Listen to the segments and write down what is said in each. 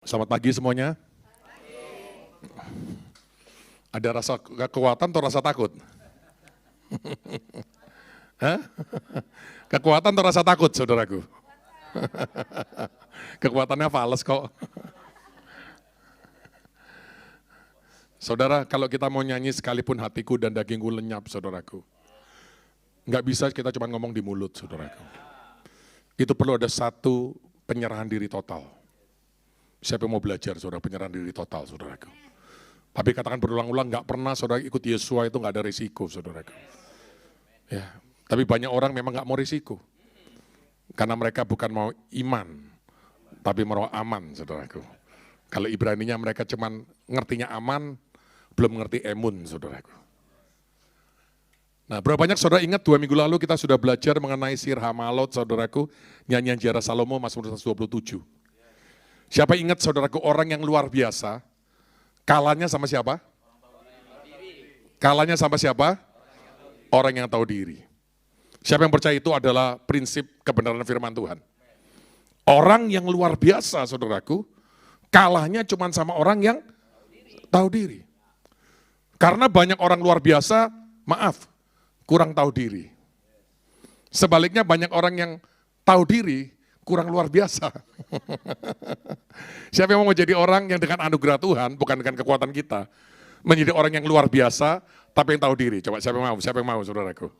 Selamat pagi semuanya. Ada rasa kekuatan atau rasa takut? Hah? Kekuatan atau rasa takut, saudaraku? Kekuatannya fals kok. Saudara, kalau kita mau nyanyi sekalipun hatiku dan dagingku lenyap, saudaraku. Nggak bisa kita cuma ngomong di mulut, saudaraku. Itu perlu ada satu penyerahan diri total. Siapa yang mau belajar, saudara, penyerahan diri total, saudaraku. Tapi katakan berulang-ulang, nggak pernah saudara ikut Yesua itu nggak ada risiko, saudaraku. Ya, tapi banyak orang memang nggak mau risiko. Karena mereka bukan mau iman, tapi mau aman, saudaraku. Kalau Ibraninya mereka cuman ngertinya aman, belum ngerti emun, saudaraku. Nah, berapa banyak saudara ingat 2 minggu lalu kita sudah belajar mengenai Sir Hamalot, saudaraku, nyanyian Jara Salomo, Mazmur 127. Siapa ingat saudaraku orang yang luar biasa, kalahnya sama siapa? Kalahnya sama siapa? Orang yang tahu diri. Siapa yang percaya itu adalah prinsip kebenaran firman Tuhan. Orang yang luar biasa saudaraku, kalahnya cuma sama orang yang tahu diri. Karena banyak orang luar biasa, maaf, kurang tahu diri. Sebaliknya banyak orang yang tahu diri, kurang luar biasa. Siapa yang mau jadi orang yang dengan anugerah Tuhan, bukan dengan kekuatan kita, menjadi orang yang luar biasa, tapi yang tahu diri. Coba siapa yang mau, saudaraku.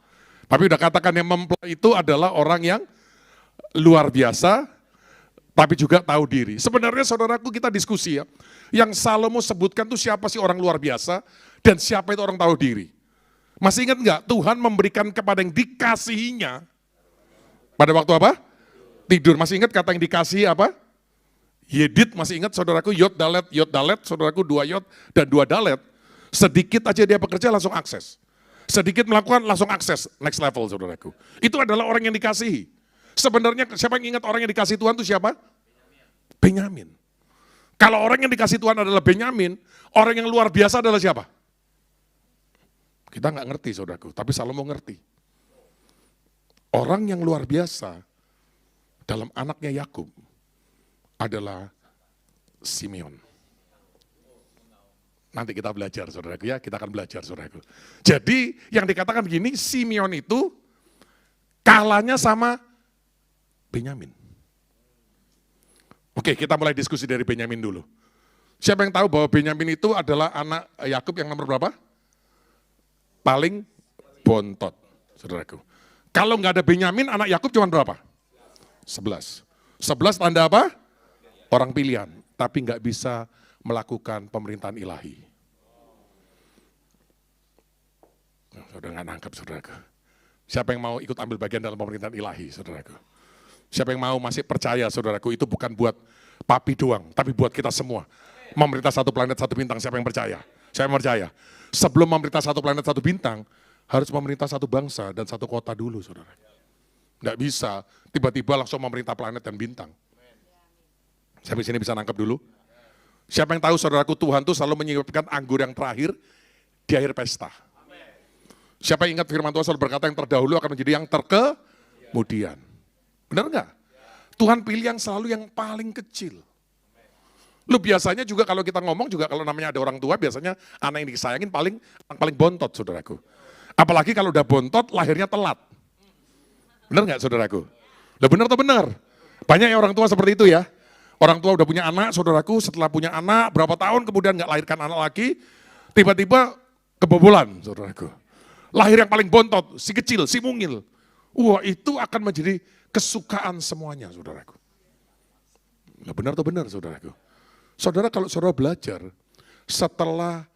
Tapi udah katakan yang mempelai itu adalah orang yang luar biasa, tapi juga tahu diri. Sebenarnya saudaraku kita diskusi ya, yang Salomo sebutkan itu siapa sih orang luar biasa, dan siapa itu orang tahu diri. Masih ingat nggak, Tuhan memberikan kepada yang dikasihinya, pada waktu apa? Tidur. Masih ingat kata yang dikasih apa? Yedid, masih ingat saudaraku, yod dalet, saudaraku 2 yod dan 2 dalet. Sedikit aja dia bekerja langsung akses. Sedikit melakukan langsung akses, next level saudaraku. Itu adalah orang yang dikasihi. Sebenarnya siapa yang ingat orang yang dikasih Tuhan itu siapa? Benyamin. Kalau orang yang dikasih Tuhan adalah Benyamin, orang yang luar biasa adalah siapa? Kita nggak ngerti saudaraku, tapi Salomo ngerti. Orang yang luar biasa dalam anaknya Yakub adalah Simeon. Nanti kita belajar saudaraku ya, kita akan belajar saudaraku. Jadi yang dikatakan begini, Simeon itu kalahnya sama Benyamin. Oke, kita mulai diskusi dari Benyamin dulu. Siapa yang tahu bahwa Benyamin itu adalah anak Yakub yang nomor berapa? Paling bontot, saudaraku. Kalau nggak ada Benyamin, anak Yakub cuma berapa? 11. 11 tanda apa? Orang pilihan, tapi nggak bisa melakukan pemerintahan ilahi. Saudara nggak nangkep, saudaraku. Siapa yang mau ikut ambil bagian dalam pemerintahan ilahi, saudaraku? Siapa yang mau masih percaya, saudaraku, itu bukan buat papi doang, tapi buat kita semua. Memerintah satu planet, satu bintang, siapa yang percaya? Saya percaya. Sebelum memerintah satu planet, satu bintang, harus memerintah satu bangsa dan satu kota dulu, saudara. Nggak bisa tiba-tiba langsung memerintah planet dan bintang. Sampai sini bisa nangkep dulu. Siapa yang tahu saudaraku, Tuhan tuh selalu menyiapkan anggur yang terakhir di akhir pesta. Siapa yang ingat firman Tuhan selalu berkata yang terdahulu akan menjadi yang terkemudian. Benar nggak? Tuhan pilih yang selalu yang paling kecil. Lu biasanya juga kalau kita ngomong juga kalau namanya ada orang tua biasanya anak yang disayangin paling bontot saudaraku. Apalagi kalau udah bontot lahirnya telat. Benar nggak saudaraku? Udah benar atau benar? Banyak ya orang tua seperti itu ya. Orang tua udah punya anak, saudaraku, setelah punya anak, berapa tahun kemudian nggak lahirkan anak lagi, tiba-tiba kebobolan, saudaraku. Lahir yang paling bontot, si kecil, si mungil. Wah, itu akan menjadi kesukaan semuanya, saudaraku. Nggak benar atau benar, saudaraku? Saudara, kalau saudara belajar, setelah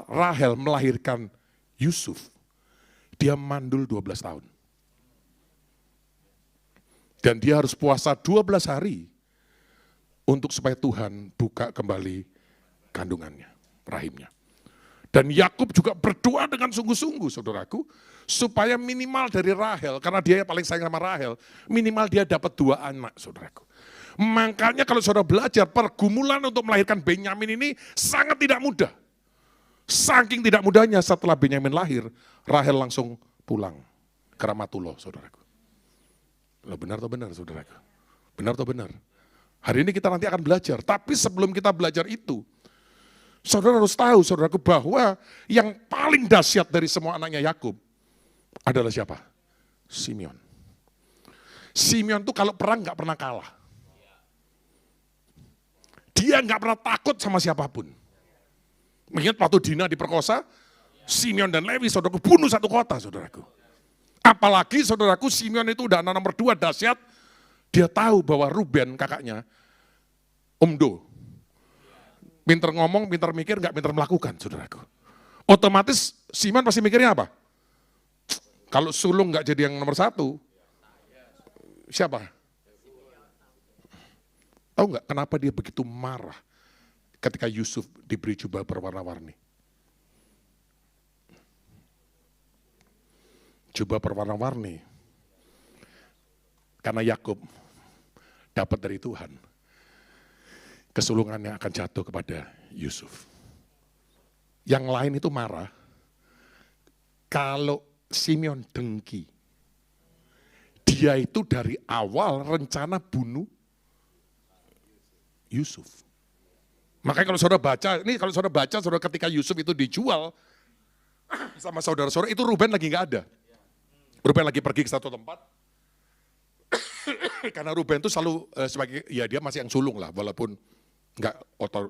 Rahel melahirkan Yusuf, dia mandul 12 tahun. Dan dia harus puasa 12 hari untuk supaya Tuhan buka kembali kandungannya, rahimnya. Dan Yakub juga berdoa dengan sungguh-sungguh, saudaraku, supaya minimal dari Rahel, karena dia paling sayang sama Rahel, minimal dia dapat 2 anak, saudaraku. Makanya kalau saudara belajar, pergumulan untuk melahirkan Benyamin ini sangat tidak mudah. Saking tidak mudahnya setelah Benyamin lahir, Rahel langsung pulang ke Ramatullah, saudaraku. Loh, benar atau benar, saudaraku? Benar atau benar? Hari ini kita nanti akan belajar, tapi sebelum kita belajar itu, saudara harus tahu, saudaraku, bahwa yang paling dahsyat dari semua anaknya Yakub adalah siapa? Simeon. Simeon tuh kalau perang gak pernah kalah. Dia gak pernah takut sama siapapun. Mengingat waktu Dina diperkosa, Simeon dan Lewi, saudaraku, bunuh satu kota, saudaraku. Apalagi, saudaraku, Simeon itu udah anak nomor 2 dahsyat. Dia tahu bahwa Ruben kakaknya, Omdo, pinter ngomong, pinter mikir, gak pinter melakukan, saudaraku. Otomatis Simeon pasti mikirnya apa? Kalau sulung gak jadi yang nomor 1, siapa? Tahu gak kenapa dia begitu marah ketika Yusuf diberi jubah berwarna-warni? Jubah berwarna-warni. Karena Yakub dapat dari Tuhan, kesulungannya akan jatuh kepada Yusuf. Yang lain itu marah, kalau Simeon dengki. Dia itu dari awal rencana bunuh Yusuf. Makanya kalau saudara baca, saudara ketika Yusuf itu dijual sama saudara-saudara, itu Ruben lagi nggak ada. Ruben lagi pergi ke satu tempat, karena Ruben itu selalu sebagai, ya dia masih yang sulung lah, walaupun nggak otor.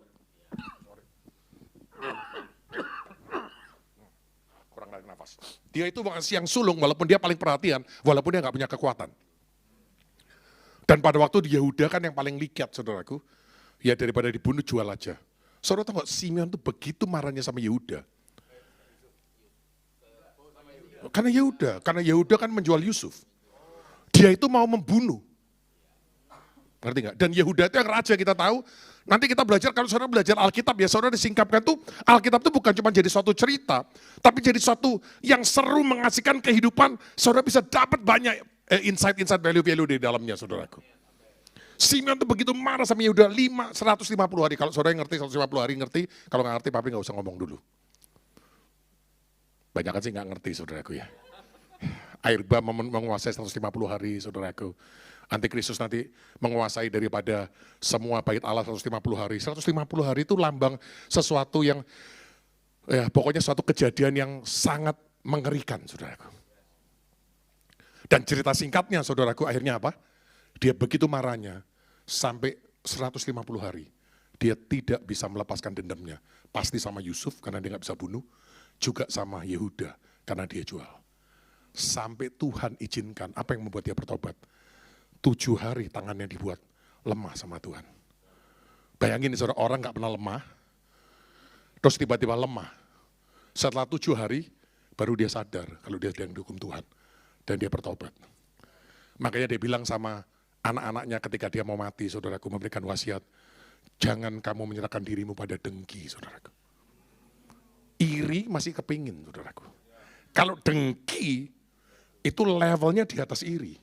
Kurang narik nafas. Dia itu masih yang sulung, walaupun dia paling perhatian, walaupun dia nggak punya kekuatan. Dan pada waktu di Yehuda kan yang paling likat, saudaraku, ya daripada dibunuh jual aja. Saudara tahu nggak, Simeon tuh begitu marahnya sama Yehuda. Karena Yehuda kan menjual Yusuf. Dia itu mau membunuh. Ngerti nggak? Dan Yehuda itu yang raja, kita tahu. Nanti kita belajar, kalau saudara belajar Alkitab ya, saudara disingkapkan tuh, Alkitab itu bukan cuma jadi suatu cerita, tapi jadi suatu yang seru, mengasihkan kehidupan. Saudara bisa dapat banyak insight-insight, value-value di dalamnya, saudaraku. Simeon tuh begitu marah sama Yehuda 150 hari. Kalau saudara ngerti 150 hari, ngerti. Kalau nggak ngerti, papi nggak usah ngomong dulu. Banyak kan sih nggak ngerti, saudaraku ya. Air bah menguasai 150 hari, saudaraku. Antikristus nanti menguasai daripada semua bait Allah 150 hari. 150 hari itu lambang sesuatu yang, ya pokoknya suatu kejadian yang sangat mengerikan, saudaraku. Dan cerita singkatnya, saudaraku, akhirnya apa? Dia begitu marahnya, sampai 150 hari. Dia tidak bisa melepaskan dendamnya. Pasti sama Yusuf, karena dia nggak bisa bunuh. Juga sama Yehuda, karena dia jual. Sampai Tuhan izinkan, apa yang membuat dia bertobat? 7 hari tangannya dibuat lemah sama Tuhan. Bayangin saudara, orang gak pernah lemah, terus tiba-tiba lemah. Setelah 7 hari, baru dia sadar kalau dia sedang dihukum Tuhan. Dan dia bertobat. Makanya dia bilang sama anak-anaknya ketika dia mau mati, saudaraku, memberikan wasiat, jangan kamu menyerahkan dirimu pada dengki, saudaraku. Iri masih kepingin, saudaraku. Kalau dengki, itu levelnya di atas iri.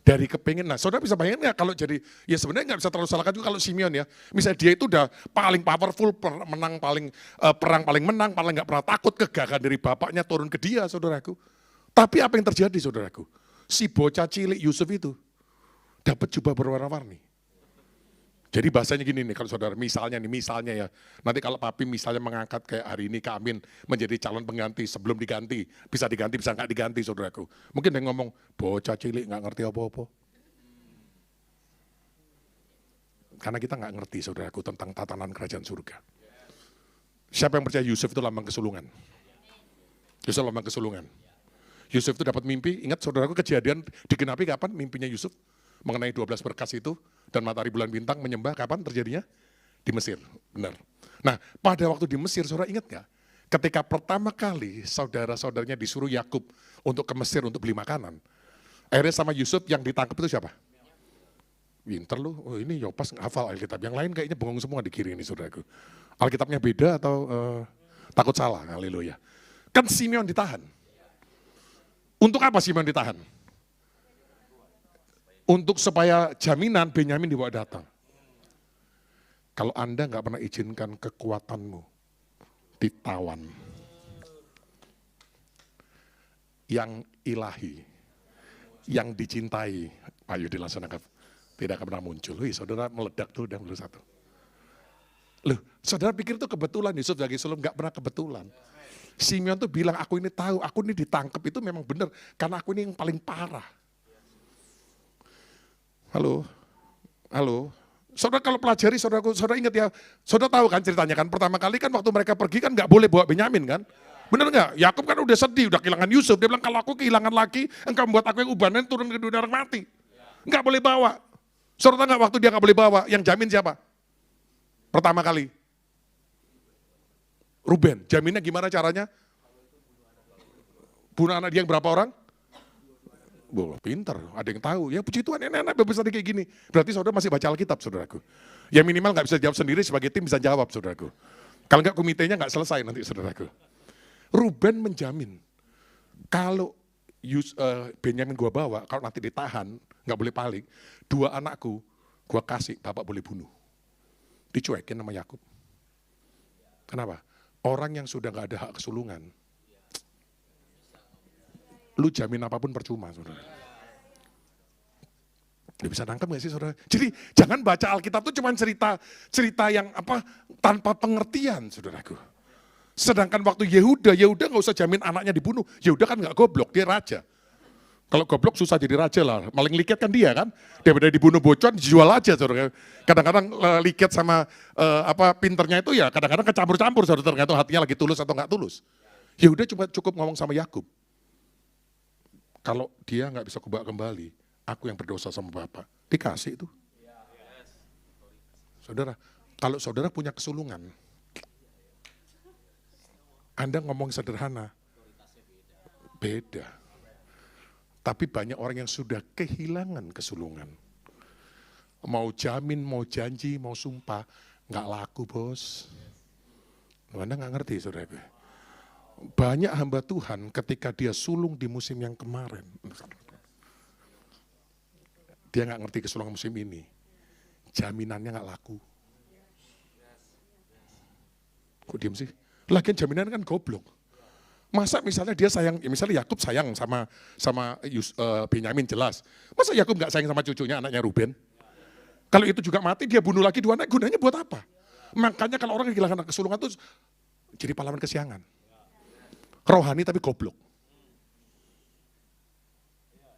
Dari kepingin, nah saudara bisa bayangin nggak kalau jadi, ya sebenarnya nggak bisa terlalu salahkan juga kalau Simeon ya. Misalnya dia itu udah paling powerful, menang paling, perang paling menang, paling nggak pernah takut, kegagahan dari bapaknya turun ke dia, saudaraku. Tapi apa yang terjadi, saudaraku? Si bocah cilik Yusuf itu dapat jubah berwarna-warni. Jadi bahasanya gini nih, kalau saudara, misalnya ya, nanti kalau papi misalnya mengangkat kayak hari ini Kak Amin menjadi calon pengganti sebelum diganti, bisa nggak diganti, saudaraku. Mungkin dia ngomong, bocah cilik nggak ngerti apa-apa. Karena kita nggak ngerti, saudaraku, tentang tatanan kerajaan surga. Siapa yang percaya Yusuf itu lambang kesulungan? Yusuf lambang kesulungan. Yusuf itu dapat mimpi, ingat saudaraku, kejadian digenapi kapan mimpinya Yusuf? Mengenai 12 berkas itu, dan matahari bulan bintang menyembah, kapan terjadinya? Di Mesir, benar. Nah, pada waktu di Mesir, saudara ingat gak? Ketika pertama kali saudara-saudaranya disuruh Yakub untuk ke Mesir untuk beli makanan, akhirnya sama Yusuf yang ditangkap itu siapa? Pinter lu, oh ini Yopas hafal Alkitab, yang lain kayaknya bengong semua di kiri ini, saudaraku. Alkitabnya beda atau takut salah, haleluya. Kan Simeon ditahan. Untuk apa Simeon ditahan? Untuk supaya jaminan Benyamin dibawa datang. Kalau Anda nggak pernah izinkan kekuatanmu ditawan, yang ilahi, yang dicintai, Pak Yudi langsung angkat. Tidak akan pernah muncul. Wih, saudara meledak tuh udah baru satu. Loh, saudara pikir itu kebetulan Yusuf sebagai sulung, nggak pernah kebetulan. Simeon tuh bilang, aku ini tahu, aku ini ditangkap itu memang benar. Karena aku ini yang paling parah. Halo, halo. Saudara kalau pelajari, saudara ingat ya, saudara tahu kan ceritanya kan, pertama kali kan waktu mereka pergi kan nggak boleh bawa Benyamin kan. Benar nggak? Yakub kan udah sedih, udah kehilangan Yusuf. Dia bilang, kalau aku kehilangan lagi, engkau membuat aku yang ubanan turun ke dunia orang mati. Nggak boleh bawa. Saudara tahu nggak waktu dia nggak boleh bawa, yang jamin siapa? Pertama kali. Ruben, jaminnya gimana caranya? Bunuh anak dia yang berapa orang? Wah, pinter, ada yang tahu. Ya puji Tuhan, enak-enak bebas tadi kayak gini. Berarti saudara masih baca Alkitab, saudaraku. Ya minimal nggak bisa jawab sendiri, sebagai tim bisa jawab, saudaraku. Kalau nggak komitenya nggak selesai nanti, saudaraku. Ruben menjamin, kalau Benyamin gua bawa, kalau nanti ditahan, nggak boleh paling, 2 anakku gua kasih, bapak boleh bunuh. Dicuekin sama Yakub. Kenapa? Orang yang sudah nggak ada hak kesulungan, lu jamin apapun percuma, saudara. Lu bisa nangkep gak sih, saudara? Jadi jangan baca Alkitab itu cuma cerita yang apa tanpa pengertian, saudaraku. Sedangkan waktu Yehuda gak usah jamin anaknya dibunuh. Yehuda kan gak goblok, dia raja. Kalau goblok susah jadi raja lah, maling liket kan dia kan. Daripada dibunuh bocor, dijual aja, saudara. Kadang-kadang liket sama pinternya itu ya kadang-kadang kecampur-campur, saudara, tergantung hatinya lagi tulus atau gak tulus. Yehuda cuma cukup ngomong sama Yakub. Kalau dia nggak bisa kubawa kembali, aku yang berdosa sama Bapak. Dikasih itu. Saudara, kalau saudara punya kesulungan, Anda ngomong sederhana, beda. Tapi banyak orang yang sudah kehilangan kesulungan. Mau jamin, mau janji, mau sumpah, nggak laku bos. Anda nggak ngerti, saudara. Banyak hamba Tuhan ketika dia sulung di musim yang kemarin, dia nggak ngerti kesulungan musim ini, jaminannya nggak laku. Kok diem sih? Lagian jaminan kan goblok. Masa misalnya dia sayang, ya misalnya Yakub sayang sama Benyamin jelas. Masa Yakub nggak sayang sama cucunya, anaknya Ruben? Kalau itu juga mati, dia bunuh lagi 2 anak, gunanya buat apa? Makanya kalau orang yang kehilangan kesulungan itu jadi pahlawan kesiangan. Rohani tapi goblok.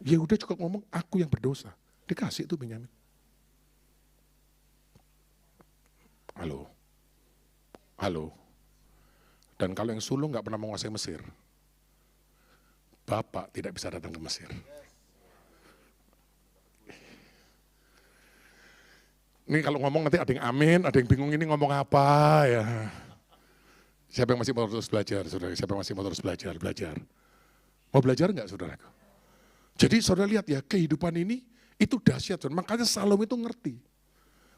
Ya udah cukup ngomong, aku yang berdosa. Dikasih itu Benyamin. Halo. Halo. Dan kalau yang sulung nggak pernah menguasai Mesir, Bapak tidak bisa datang ke Mesir. Ini kalau ngomong nanti ada yang amin, ada yang bingung ini ngomong apa ya. Siapa yang masih mau terus belajar, saudara? Siapa yang masih mau terus belajar? Mau belajar enggak, saudaraku? Jadi saudara lihat ya, kehidupan ini itu dahsyat, saudara. Makanya Salomo itu ngerti.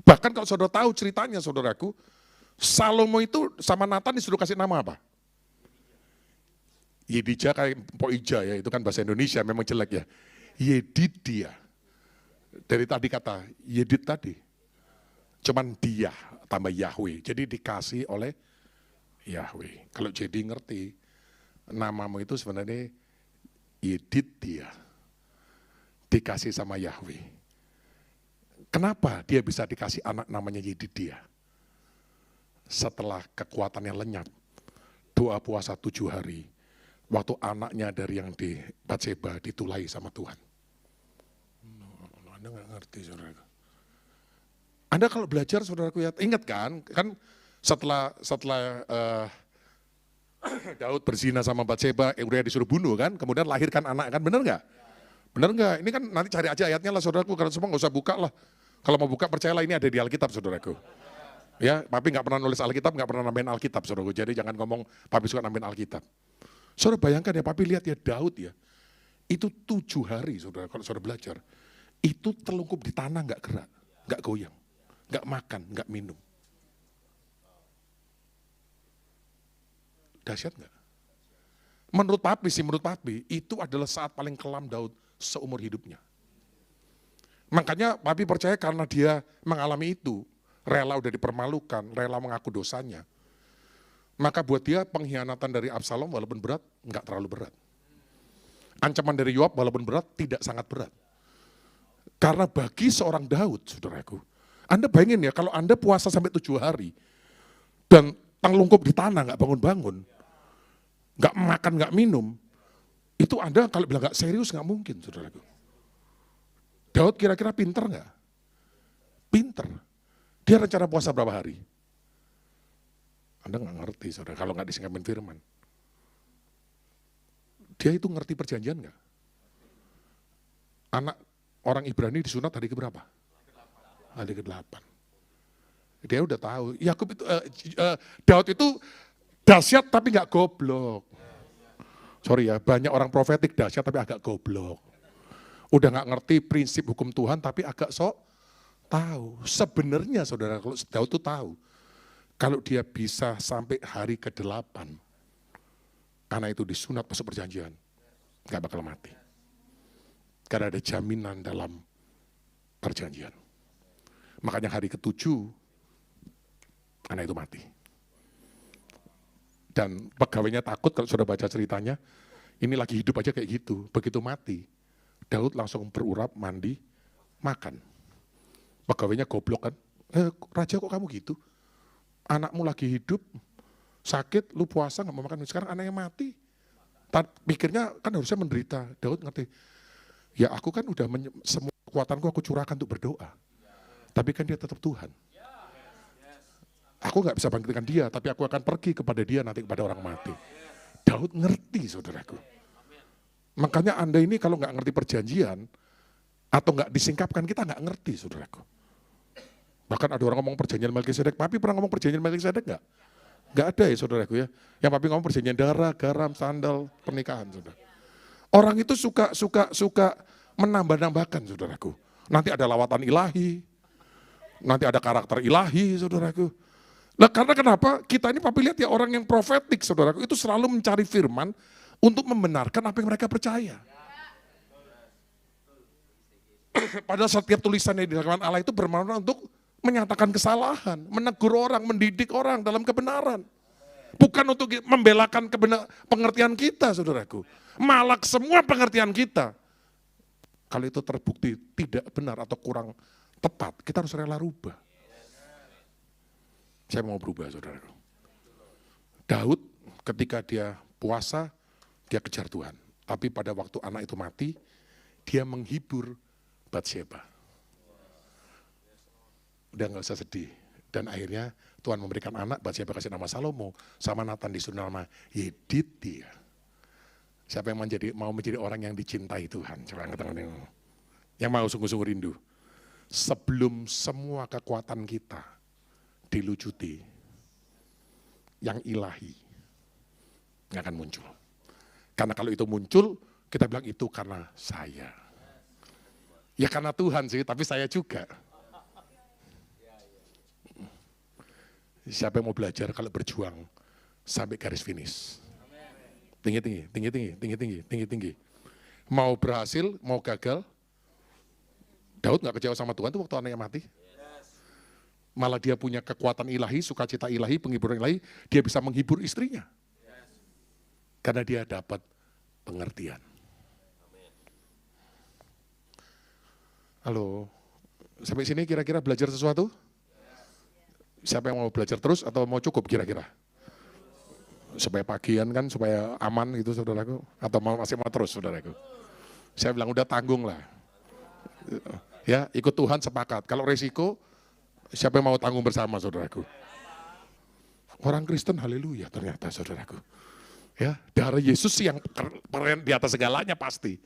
Bahkan kalau saudara tahu ceritanya, saudaraku, Salomo itu sama Nathan disuruh kasih nama apa? Yedidya kayak Poija ya, itu kan bahasa Indonesia memang jelek ya. Yedidya. Dari tadi kata Yedid tadi. Cuman dia tambah Yahweh. Jadi dikasih oleh Yahweh. Kalau jadi ngerti, namamu itu sebenarnya Yedidya. Dikasih sama Yahweh. Kenapa dia bisa dikasih anak namanya Yedidya? Setelah kekuatannya lenyap, doa puasa 7 hari, waktu anaknya dari yang di Batseba ditulai sama Tuhan. Anda nggak ngerti, saudara. Anda kalau belajar, saudaraku ya, ingat kan setelah Daud berzina sama Batseba, Uria disuruh bunuh kan, kemudian lahirkan anak kan, benar nggak? Benar nggak? Ini kan nanti cari aja ayatnya lah, saudaraku, karena semua nggak usah buka lah. Kalau mau buka percayalah ini ada di Alkitab, saudaraku. Ya, papi nggak pernah nulis Alkitab, nggak pernah nambahin Alkitab, saudaraku. Jadi jangan ngomong papi suka nambahin Alkitab. Saudara bayangkan ya, papi lihat ya Daud ya, itu 7 hari, saudara, kalau saudara belajar, itu telungkup di tanah nggak gerak, nggak goyang, nggak makan, nggak minum. Dahsyat nggak? Menurut papi, itu adalah saat paling kelam Daud seumur hidupnya. Makanya papi percaya karena dia mengalami itu, rela udah dipermalukan, rela mengaku dosanya. Maka buat dia pengkhianatan dari Absalom walaupun berat, nggak terlalu berat. Ancaman dari Yoab walaupun berat, tidak sangat berat. Karena bagi seorang Daud, saudaraku, Anda bayangin ya, kalau Anda puasa sampai 7 hari, dan telungkup di tanah, nggak bangun-bangun, nggak makan, nggak minum, itu Anda kalau bilang nggak serius, nggak mungkin, saudaraku. Daud kira-kira pinter nggak? Pinter. Dia rencana puasa berapa hari? Anda nggak ngerti, saudara, kalau nggak disingkapin firman. Dia itu ngerti perjanjian nggak? Anak orang Ibrani disunat hari keberapa? Hari ke-8. Dia udah tahu. Yakub itu, Daud itu dahsyat tapi nggak goblok. Sorry ya, banyak orang profetik dahsyat tapi agak goblok. Udah nggak ngerti prinsip hukum Tuhan tapi agak sok tahu. Sebenarnya saudara, kalau Daud itu tahu, kalau dia bisa sampai hari ke-8, karena itu disunat masuk perjanjian, nggak bakal mati. Karena ada jaminan dalam perjanjian. Makanya hari ke-7, anak itu mati. Dan pegawainya takut kalau sudah baca ceritanya, ini lagi hidup aja kayak gitu, begitu mati, Daud langsung berurap, mandi, makan. Pegawainya goblok kan, raja kok kamu gitu? Anakmu lagi hidup, sakit, lu puasa gak mau makan, sekarang anaknya mati. Pikirnya kan harusnya menderita. Daud ngerti, ya aku kan udah semua kekuatanku aku curahkan untuk berdoa. Tapi kan dia tetap Tuhan. Aku gak bisa bangkitkan dia, tapi aku akan pergi kepada dia nanti kepada orang mati. Daud ngerti, saudaraku. Makanya Anda ini kalau gak ngerti perjanjian, atau gak disingkapkan, kita gak ngerti, saudaraku. Bahkan ada orang ngomong perjanjian Melkisedek, Papi pernah ngomong perjanjian Melkisedek gak? Gak ada ya saudaraku ya. Yang Papi ngomong perjanjian darah, garam, sandal, pernikahan, saudara. Orang itu suka menambah-nambahkan, saudaraku. Nanti ada lawatan ilahi, nanti ada karakter ilahi, saudaraku. Nah karena kenapa? Kita ini Papi lihat ya orang yang profetik, saudaraku, itu selalu mencari firman untuk membenarkan apa yang mereka percaya. Padahal setiap tulisan yang dilakukan Allah itu bermakna untuk menyatakan kesalahan, menegur orang, mendidik orang dalam kebenaran. Bukan untuk membelakan pengertian kita, saudaraku. Malah semua pengertian kita. Kalau itu terbukti tidak benar atau kurang tepat, kita harus rela rubah. Saya mau berubah, saudaraku. Daud ketika dia puasa, dia kejar Tuhan. Tapi pada waktu anak itu mati, dia menghibur Batsheba. Udah gak usah sedih. Dan akhirnya Tuhan memberikan anak, Batsheba kasih nama Salomo, sama Nathan disuruh nama Yedidia. Siapa yang mau menjadi orang yang dicintai Tuhan? Coba angkat tangan yang mau sungguh-sungguh rindu. Sebelum semua kekuatan kita dilucuti, yang ilahi gak akan muncul. Karena kalau itu muncul, kita bilang itu karena saya. Ya karena Tuhan sih, tapi saya juga. Siapa yang mau belajar kalau berjuang sampai garis finish? Tinggi. Mau berhasil, mau gagal. Daud gak kecewa sama Tuhan tuh waktu anaknya mati. Malah dia punya kekuatan ilahi, sukacita ilahi, penghiburan ilahi. Dia bisa menghibur istrinya. Karena dia dapat pengertian. Halo, sampai sini kira-kira belajar sesuatu? Siapa yang mau belajar terus atau mau cukup kira-kira? Supaya pagian kan, supaya aman gitu saudaraku. Atau masih mau terus saudaraku? Saya bilang udah tanggung lah. Ya, ikut Tuhan sepakat. Kalau resiko, siapa yang mau tanggung bersama saudaraku? Orang Kristen haleluya ternyata saudaraku. Ya, darah Yesus yang di atas segalanya pasti.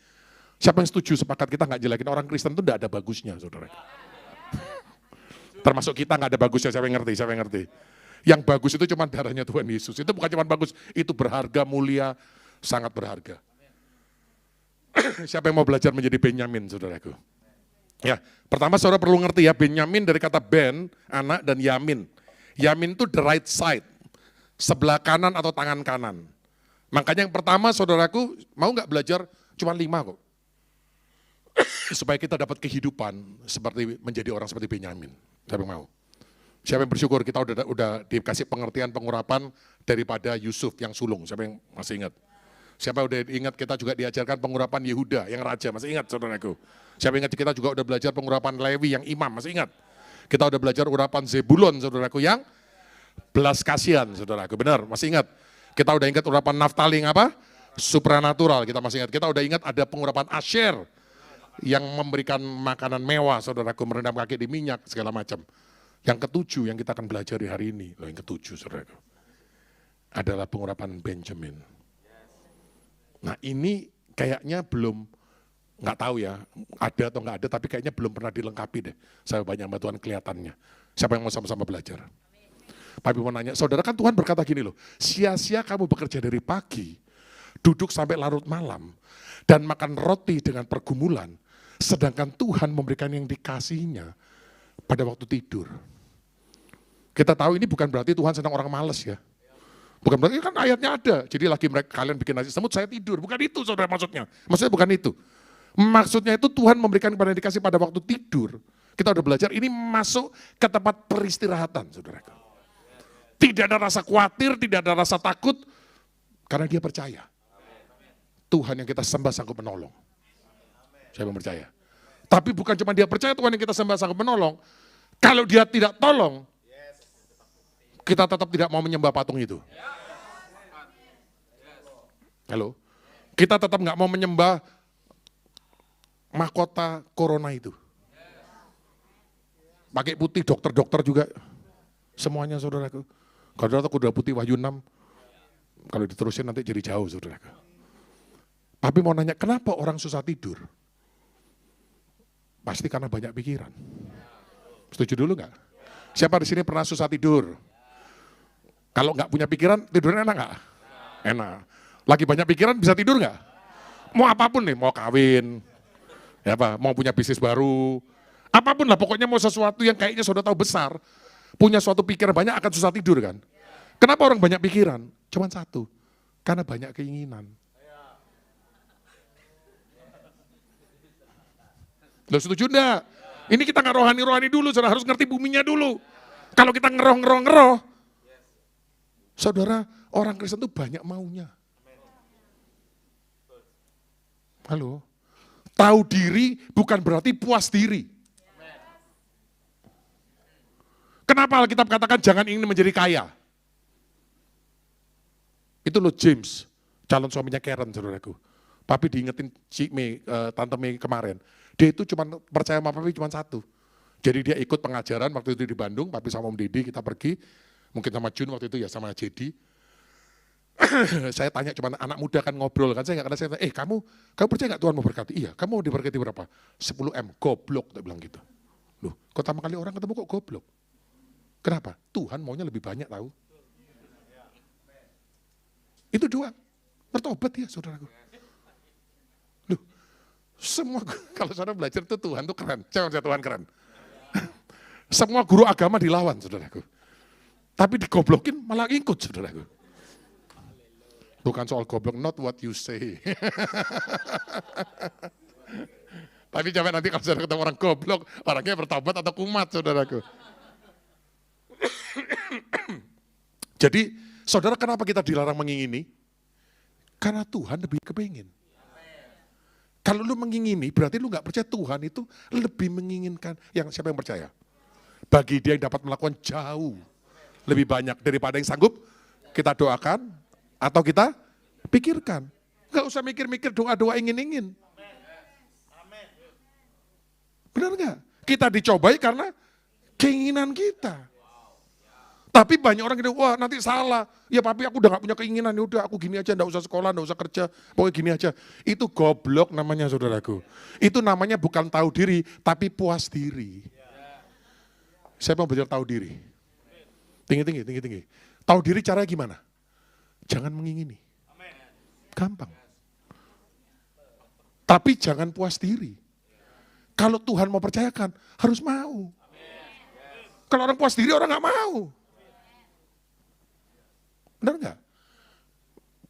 Siapa yang setuju sepakat kita nggak jelekin orang Kristen itu tidak ada bagusnya saudaraku. Termasuk kita nggak ada bagusnya, siapa yang ngerti? Yang bagus itu cuma darahnya Tuhan Yesus. Itu bukan cuma bagus, itu berharga, mulia, sangat berharga. Siapa yang mau belajar menjadi Benyamin, saudaraku? Ya, pertama saudara perlu ngerti ya, Benyamin dari kata Ben, anak, dan Yamin. Yamin itu the right side, sebelah kanan atau tangan kanan. Makanya yang pertama saudaraku, mau nggak belajar cuma 5 kok. Supaya kita dapat kehidupan seperti menjadi orang seperti Benyamin. Siapa yang mau? Siapa yang bersyukur kita udah dikasih pengertian, pengurapan daripada Yusuf yang sulung. Siapa yang masih ingat? Siapa udah ingat kita juga diajarkan pengurapan Yehuda yang raja, masih ingat saudaraku? Siapa ingat kita juga udah belajar pengurapan Lewi yang imam, masih ingat? Kita udah belajar urapan Zebulon saudaraku yang belas kasihan saudaraku, benar, masih ingat? Kita udah ingat urapan Naftali yang apa? Supranatural, kita masih ingat. Kita udah ingat ada pengurapan Asher yang memberikan makanan mewah saudaraku, merendam kaki di minyak, segala macam. Yang ketujuh yang kita akan belajar di hari ini, loh yang ketujuh saudaraku, adalah pengurapan Benjamin. Nah ini kayaknya belum, nggak tahu ya, ada atau nggak ada, tapi kayaknya belum pernah dilengkapi deh. Saya banyak bantuan kelihatannya. Siapa yang mau sama-sama belajar? Tapi mau nanya, saudara kan Tuhan berkata gini loh, sia-sia kamu bekerja dari pagi, duduk sampai larut malam, dan makan roti dengan pergumulan, sedangkan Tuhan memberikan yang dikasihnya pada waktu tidur. Kita tahu ini bukan berarti Tuhan senang orang malas ya. Bukan berarti kan ayatnya ada, jadi lagi kalian bikin nasi semut, saya tidur. Bukan itu saudara maksudnya. Maksudnya bukan itu. Maksudnya itu Tuhan memberikan kepada yang dikasih pada waktu tidur. Kita udah belajar, ini masuk ke tempat peristirahatan saudara. Tidak ada rasa khawatir, tidak ada rasa takut, karena dia percaya. Tuhan yang kita sembah sanggup menolong. Saya percaya. Tapi bukan cuma dia percaya Tuhan yang kita sembah sanggup menolong, kalau dia tidak tolong, kita tetap tidak mau menyembah patung itu. Halo? Kita tetap nggak mau menyembah mahkota corona itu. Pakai putih, dokter-dokter juga. Semuanya saudaraku. Kalau ada kuda putih Wahyu 6, kalau diterusin nanti jadi jauh saudaraku. Tapi mau nanya, kenapa orang susah tidur? Pasti karena banyak pikiran. Setuju dulu nggak? Siapa di sini pernah susah tidur? Kalau nggak punya pikiran, tidurnya enak nggak? Enak. Lagi banyak pikiran bisa tidur nggak? Mau apapun nih, mau kawin, ya apa? Mau punya bisnis baru, apapun lah. Pokoknya mau sesuatu yang kayaknya sudah tahu besar, punya suatu pikiran banyak akan susah tidur kan? Kenapa orang banyak pikiran? Cuman satu, karena banyak keinginan. Lo setuju enggak? Ini kita nggak rohani-rohani dulu, saudara harus ngerti buminya dulu. Kalau kita ngeroh, saudara, orang Kristen itu banyak maunya. Halo? Tahu diri bukan berarti puas diri. Kenapa Alkitab katakan jangan ingin menjadi kaya? Itu loh James, calon suaminya Karen, saudaraku. Papi diingetin Tante Mei kemarin. Dia itu cuma percaya sama Papi cuma satu. Jadi dia ikut pengajaran waktu itu di Bandung, Papi sama Om Didi kita pergi. Mungkin sama Jun waktu itu ya, sama Jedi. Saya tanya cuma anak muda kan ngobrol kan, saya nggak saya tanya, kamu percaya nggak Tuhan mau berkati? Iya, kamu mau diberkati berapa? 10 M, goblok, tak bilang gitu. Loh, pertama kali orang ketemu kok goblok? Kenapa? Tuhan maunya lebih banyak tahu. Itu doang, bertobat ya saudaraku. Loh, semua, kalau saudara belajar itu Tuhan tuh keren, jangan saya Tuhan keren. Semua guru agama dilawan saudaraku. Tapi digoblokin malah ikut saudaraku. Bukan soal goblok, not what you say. Tapi jangan nanti kalau saudara ketemu orang goblok, orangnya bertobat atau kumat saudaraku. Jadi saudara kenapa kita dilarang mengingini? Karena Tuhan lebih kepingin. Kalau lu mengingini berarti lu gak percaya Tuhan itu lebih menginginkan. Siapa yang percaya? Bagi dia yang dapat melakukan jauh lebih banyak daripada yang sanggup kita doakan atau kita pikirkan. Gak usah mikir-mikir doa-doa ingin-ingin. Benar gak? Kita dicobai karena keinginan kita. Tapi banyak orang gini, wah nanti salah. Ya papi aku udah gak punya keinginan, ya udah aku gini aja, gak usah sekolah, gak usah kerja, pokoknya gini aja. Itu goblok namanya saudaraku. Itu namanya bukan tahu diri, tapi puas diri. Saya mau belajar tahu diri. Tinggi. Tahu diri caranya gimana? Jangan mengingini. Gampang. Tapi jangan puas diri. Kalau Tuhan mau percayakan, harus mau. Kalau orang puas diri, orang gak mau. Benar nggak?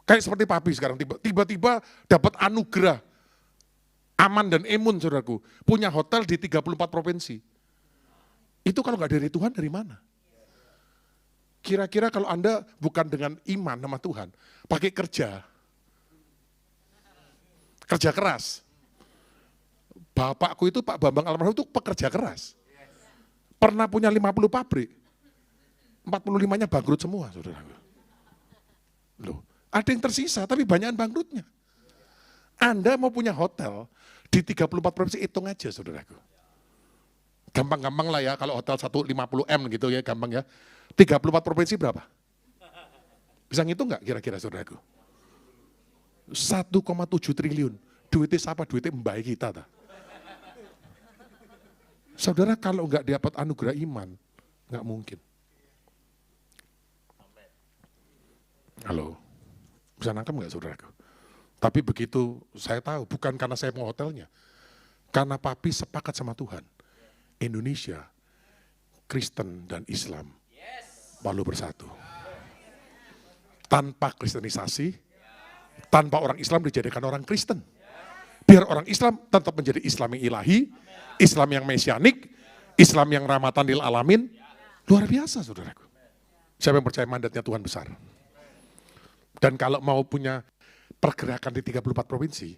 Kayak seperti papi sekarang, tiba-tiba dapat anugerah aman dan emun saudaraku. Punya hotel di 34 provinsi. Itu kalau nggak dari Tuhan, dari mana? Kira-kira kalau Anda bukan dengan iman sama Tuhan, pakai kerja, kerja keras. Bapakku itu Pak Bambang almarhum itu pekerja keras. Pernah punya 50 pabrik. 45-nya bangkrut semua, saudara. Loh, ada yang tersisa tapi banyak bangkrutnya. Anda mau punya hotel di 34 provinsi, hitung aja saudaraku. Gampang-gampang lah ya, kalau hotel 150M gitu ya, gampang ya. 34 provinsi berapa? Bisa ngitung nggak kira-kira saudaraku? 1,7 triliun. Duitnya siapa? Duitnya mbak kita. Ta. Saudara kalau nggak dapat anugerah iman, nggak mungkin. Halo, bisa nangkep nggak saudaraku? Tapi begitu saya tahu, bukan karena saya mau hotelnya. Karena papi sepakat sama Tuhan. Indonesia, Kristen dan Islam lalu bersatu. Tanpa kristenisasi, tanpa orang Islam dijadikan orang Kristen. Biar orang Islam tetap menjadi Islam yang ilahi, Islam yang mesianik, Islam yang rahmatan lil alamin. Luar biasa saudaraku. Siapa yang percaya mandatnya Tuhan besar? Dan kalau mau punya pergerakan di 34 provinsi,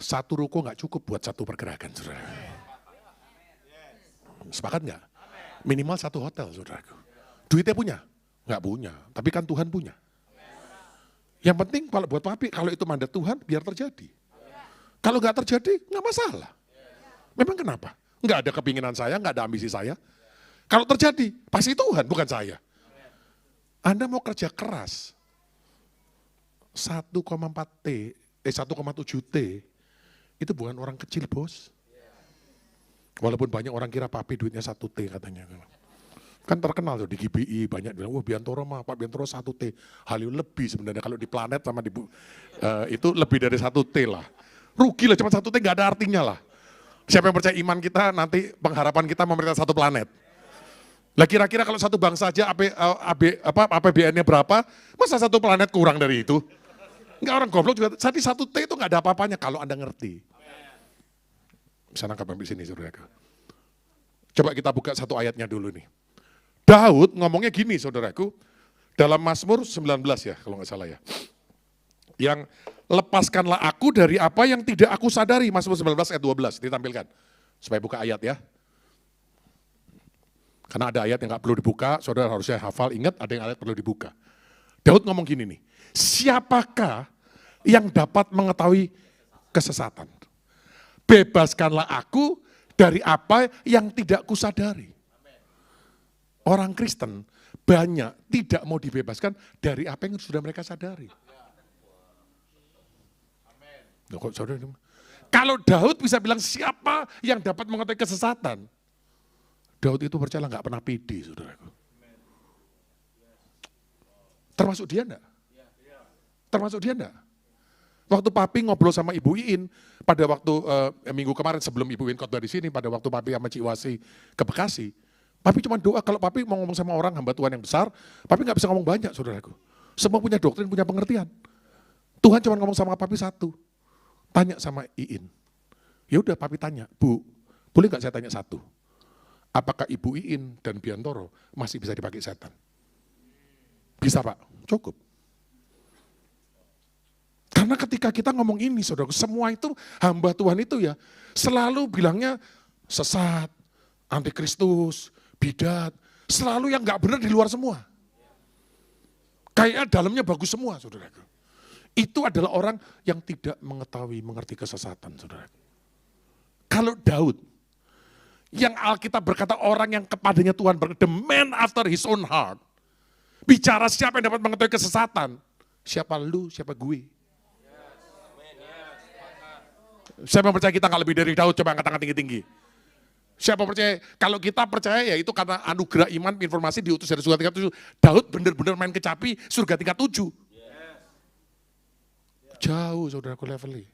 satu ruko nggak cukup buat satu pergerakan, saudara. Sepakat nggak? Minimal satu hotel, saudaraku. Duitnya punya? Nggak punya, tapi kan Tuhan punya. Yang penting kalau buat papi, kalau itu mandat Tuhan, biar terjadi. Kalau nggak terjadi, nggak masalah. Memang kenapa? Nggak ada kepinginan saya, nggak ada ambisi saya. Kalau terjadi, pasti Tuhan, bukan saya. Anda mau kerja keras, 1,7 T, itu bukan orang kecil bos. Walaupun banyak orang kira papi duitnya 1 T katanya. Kan terkenal tuh di GBI, banyak bilang, wah Biantoro mah, Pak Biantoro 1 T. Halil lebih sebenarnya kalau di planet sama di itu lebih dari 1 T lah. Rugi lah, cuma 1 T nggak ada artinya lah. Siapa yang percaya iman kita, nanti pengharapan kita memerintah satu planet. Lah kira-kira kalau satu bangsa saja APBN-nya berapa, masa satu planet kurang dari itu? Enggak, orang goblok juga, jadi 1 T itu nggak ada apa-apanya kalau Anda ngerti. Bisa nangkap sampai sini saudara. Coba kita buka satu ayatnya dulu nih. Daud ngomongnya gini saudaraku, dalam Mazmur 19 ya kalau nggak salah ya. Yang lepaskanlah aku dari apa yang tidak aku sadari, Mazmur 19 ayat 12 ditampilkan. Supaya buka ayat ya. Karena ada ayat yang nggak perlu dibuka, saudara harusnya hafal, ingat ada yang ayat perlu dibuka. Daud ngomong gini nih, siapakah yang dapat mengetahui kesesatan? Bebaskanlah aku dari apa yang tidak kusadari. Orang Kristen banyak tidak mau dibebaskan dari apa yang sudah mereka sadari. Loh, kok saudara, kalau Daud bisa bilang siapa yang dapat mengetahui kesesatan, Daud itu percaya nggak pernah pede, saudaraku. Termasuk dia enggak? Termasuk dia enggak? Waktu papi ngobrol sama Ibu Iin, pada waktu minggu kemarin sebelum Ibu Iin khotbah di sini, pada waktu papi sama Cik Wasi ke Bekasi, papi cuma doa, kalau papi mau ngomong sama orang hamba Tuhan yang besar, papi nggak bisa ngomong banyak, saudaraku. Semua punya doktrin, punya pengertian. Tuhan cuma ngomong sama papi satu, tanya sama Iin. Ya udah papi tanya, Bu, boleh nggak saya tanya satu? Apakah Ibu Iin dan Biantoro masih bisa dipakai setan? Bisa Pak, cukup. Karena ketika kita ngomong ini, saudara, semua itu hamba Tuhan itu ya selalu bilangnya sesat, antikristus, bidat, selalu yang nggak benar di luar semua. Kayaknya dalamnya bagus semua, saudara. Itu adalah orang yang tidak mengetahui, mengerti kesesatan, saudara. Kalau Daud, yang Alkitab berkata orang yang kepadanya Tuhan the man after his own heart. Bicara siapa yang dapat mengetahui kesesatan. Siapa lu, siapa gue. Siapa yang percaya kita nggak lebih dari Daud, coba angkat tangan tinggi-tinggi. Siapa percaya, kalau kita percaya ya itu karena anugerah iman, informasi diutus dari surga tingkat 7. Daud benar-benar main kecapi surga tingkat 7. Jauh saudaraku levelnya.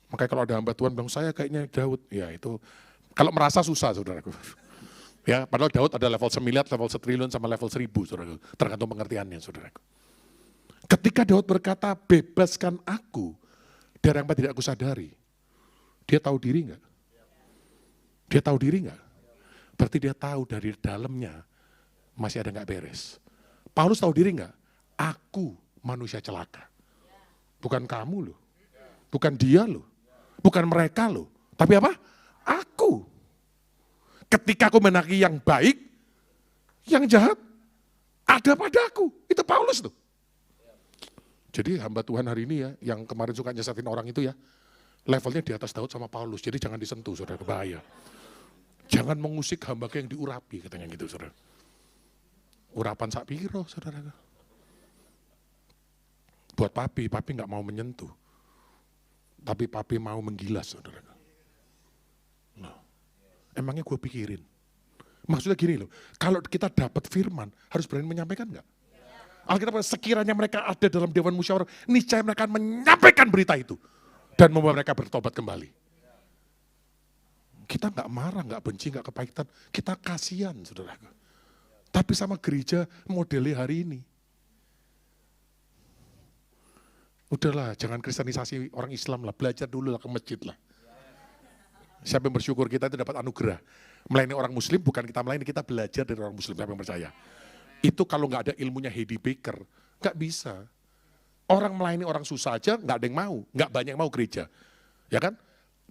Makanya kalau ada hamba Tuhan bilang saya kayaknya Daud, ya itu kalau merasa susah saudaraku. Ya, padahal Daud ada level 9, level 1 sama level 1000 saudaraku. Tergantung pengertiannya saudaraku. Ketika Daud berkata bebaskan aku dari yang tidak aku sadari, dia tahu diri enggak? Dia tahu diri enggak? Berarti dia tahu dari dalamnya masih ada enggak beres. Paulus tahu diri enggak? Aku manusia celaka. Bukan kamu loh. Bukan dia loh, bukan mereka loh. Tapi apa? Aku. Ketika aku menaki yang baik, yang jahat ada padaku. Itu Paulus tuh. Jadi hamba Tuhan hari ini ya, yang kemarin suka nyesatin orang itu ya, levelnya di atas Daud sama Paulus. Jadi jangan disentuh, saudara, bahaya. Jangan mengusik hamba yang diurapi, katanya gitu, saudara. Urapan sak piro, saudara. Buat papi nggak mau menyentuh. Tapi papi mau menggilas, saudara. Nah, emangnya gue pikirin. Maksudnya gini loh, kalau kita dapat firman, harus berani menyampaikan nggak? Alkitab sekiranya mereka ada dalam dewan musyawarah, niscaya mereka akan menyampaikan berita itu dan membuat mereka bertobat kembali. Kita nggak marah, nggak benci, nggak kepahitan, kita kasihan, saudara. Tapi sama gereja modelnya hari ini, udahlah, jangan kristenisasi orang Islam lah, belajar dulu lah ke masjid lah. Siapa yang bersyukur kita itu dapat anugerah. Melayani orang muslim, bukan kita melayani, kita belajar dari orang muslim, siapa yang percaya. Itu kalau nggak ada ilmunya Heidi Baker, nggak bisa. Orang melayani orang susah aja nggak ada yang mau, nggak banyak yang mau gereja. Ya kan?